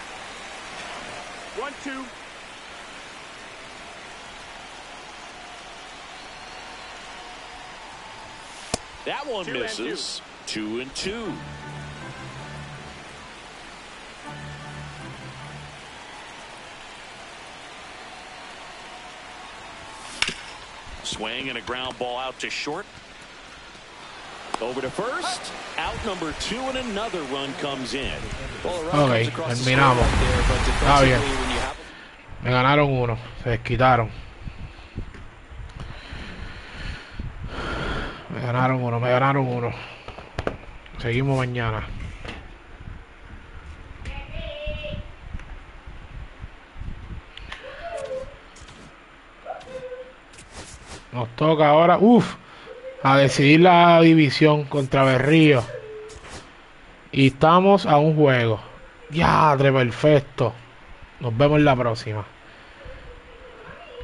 1-2. That one misses. 2-2. Swing and a ground ball out to short. Over to first. Out number 2 and another run comes in. Ok, terminamos. Está bien. Me ganaron uno. Se desquitaron. Me ganaron uno. Seguimos mañana. Nos toca ahora, a decidir la división contra Berrío. Y estamos a un juego. Ya, perfecto. Nos vemos en la próxima.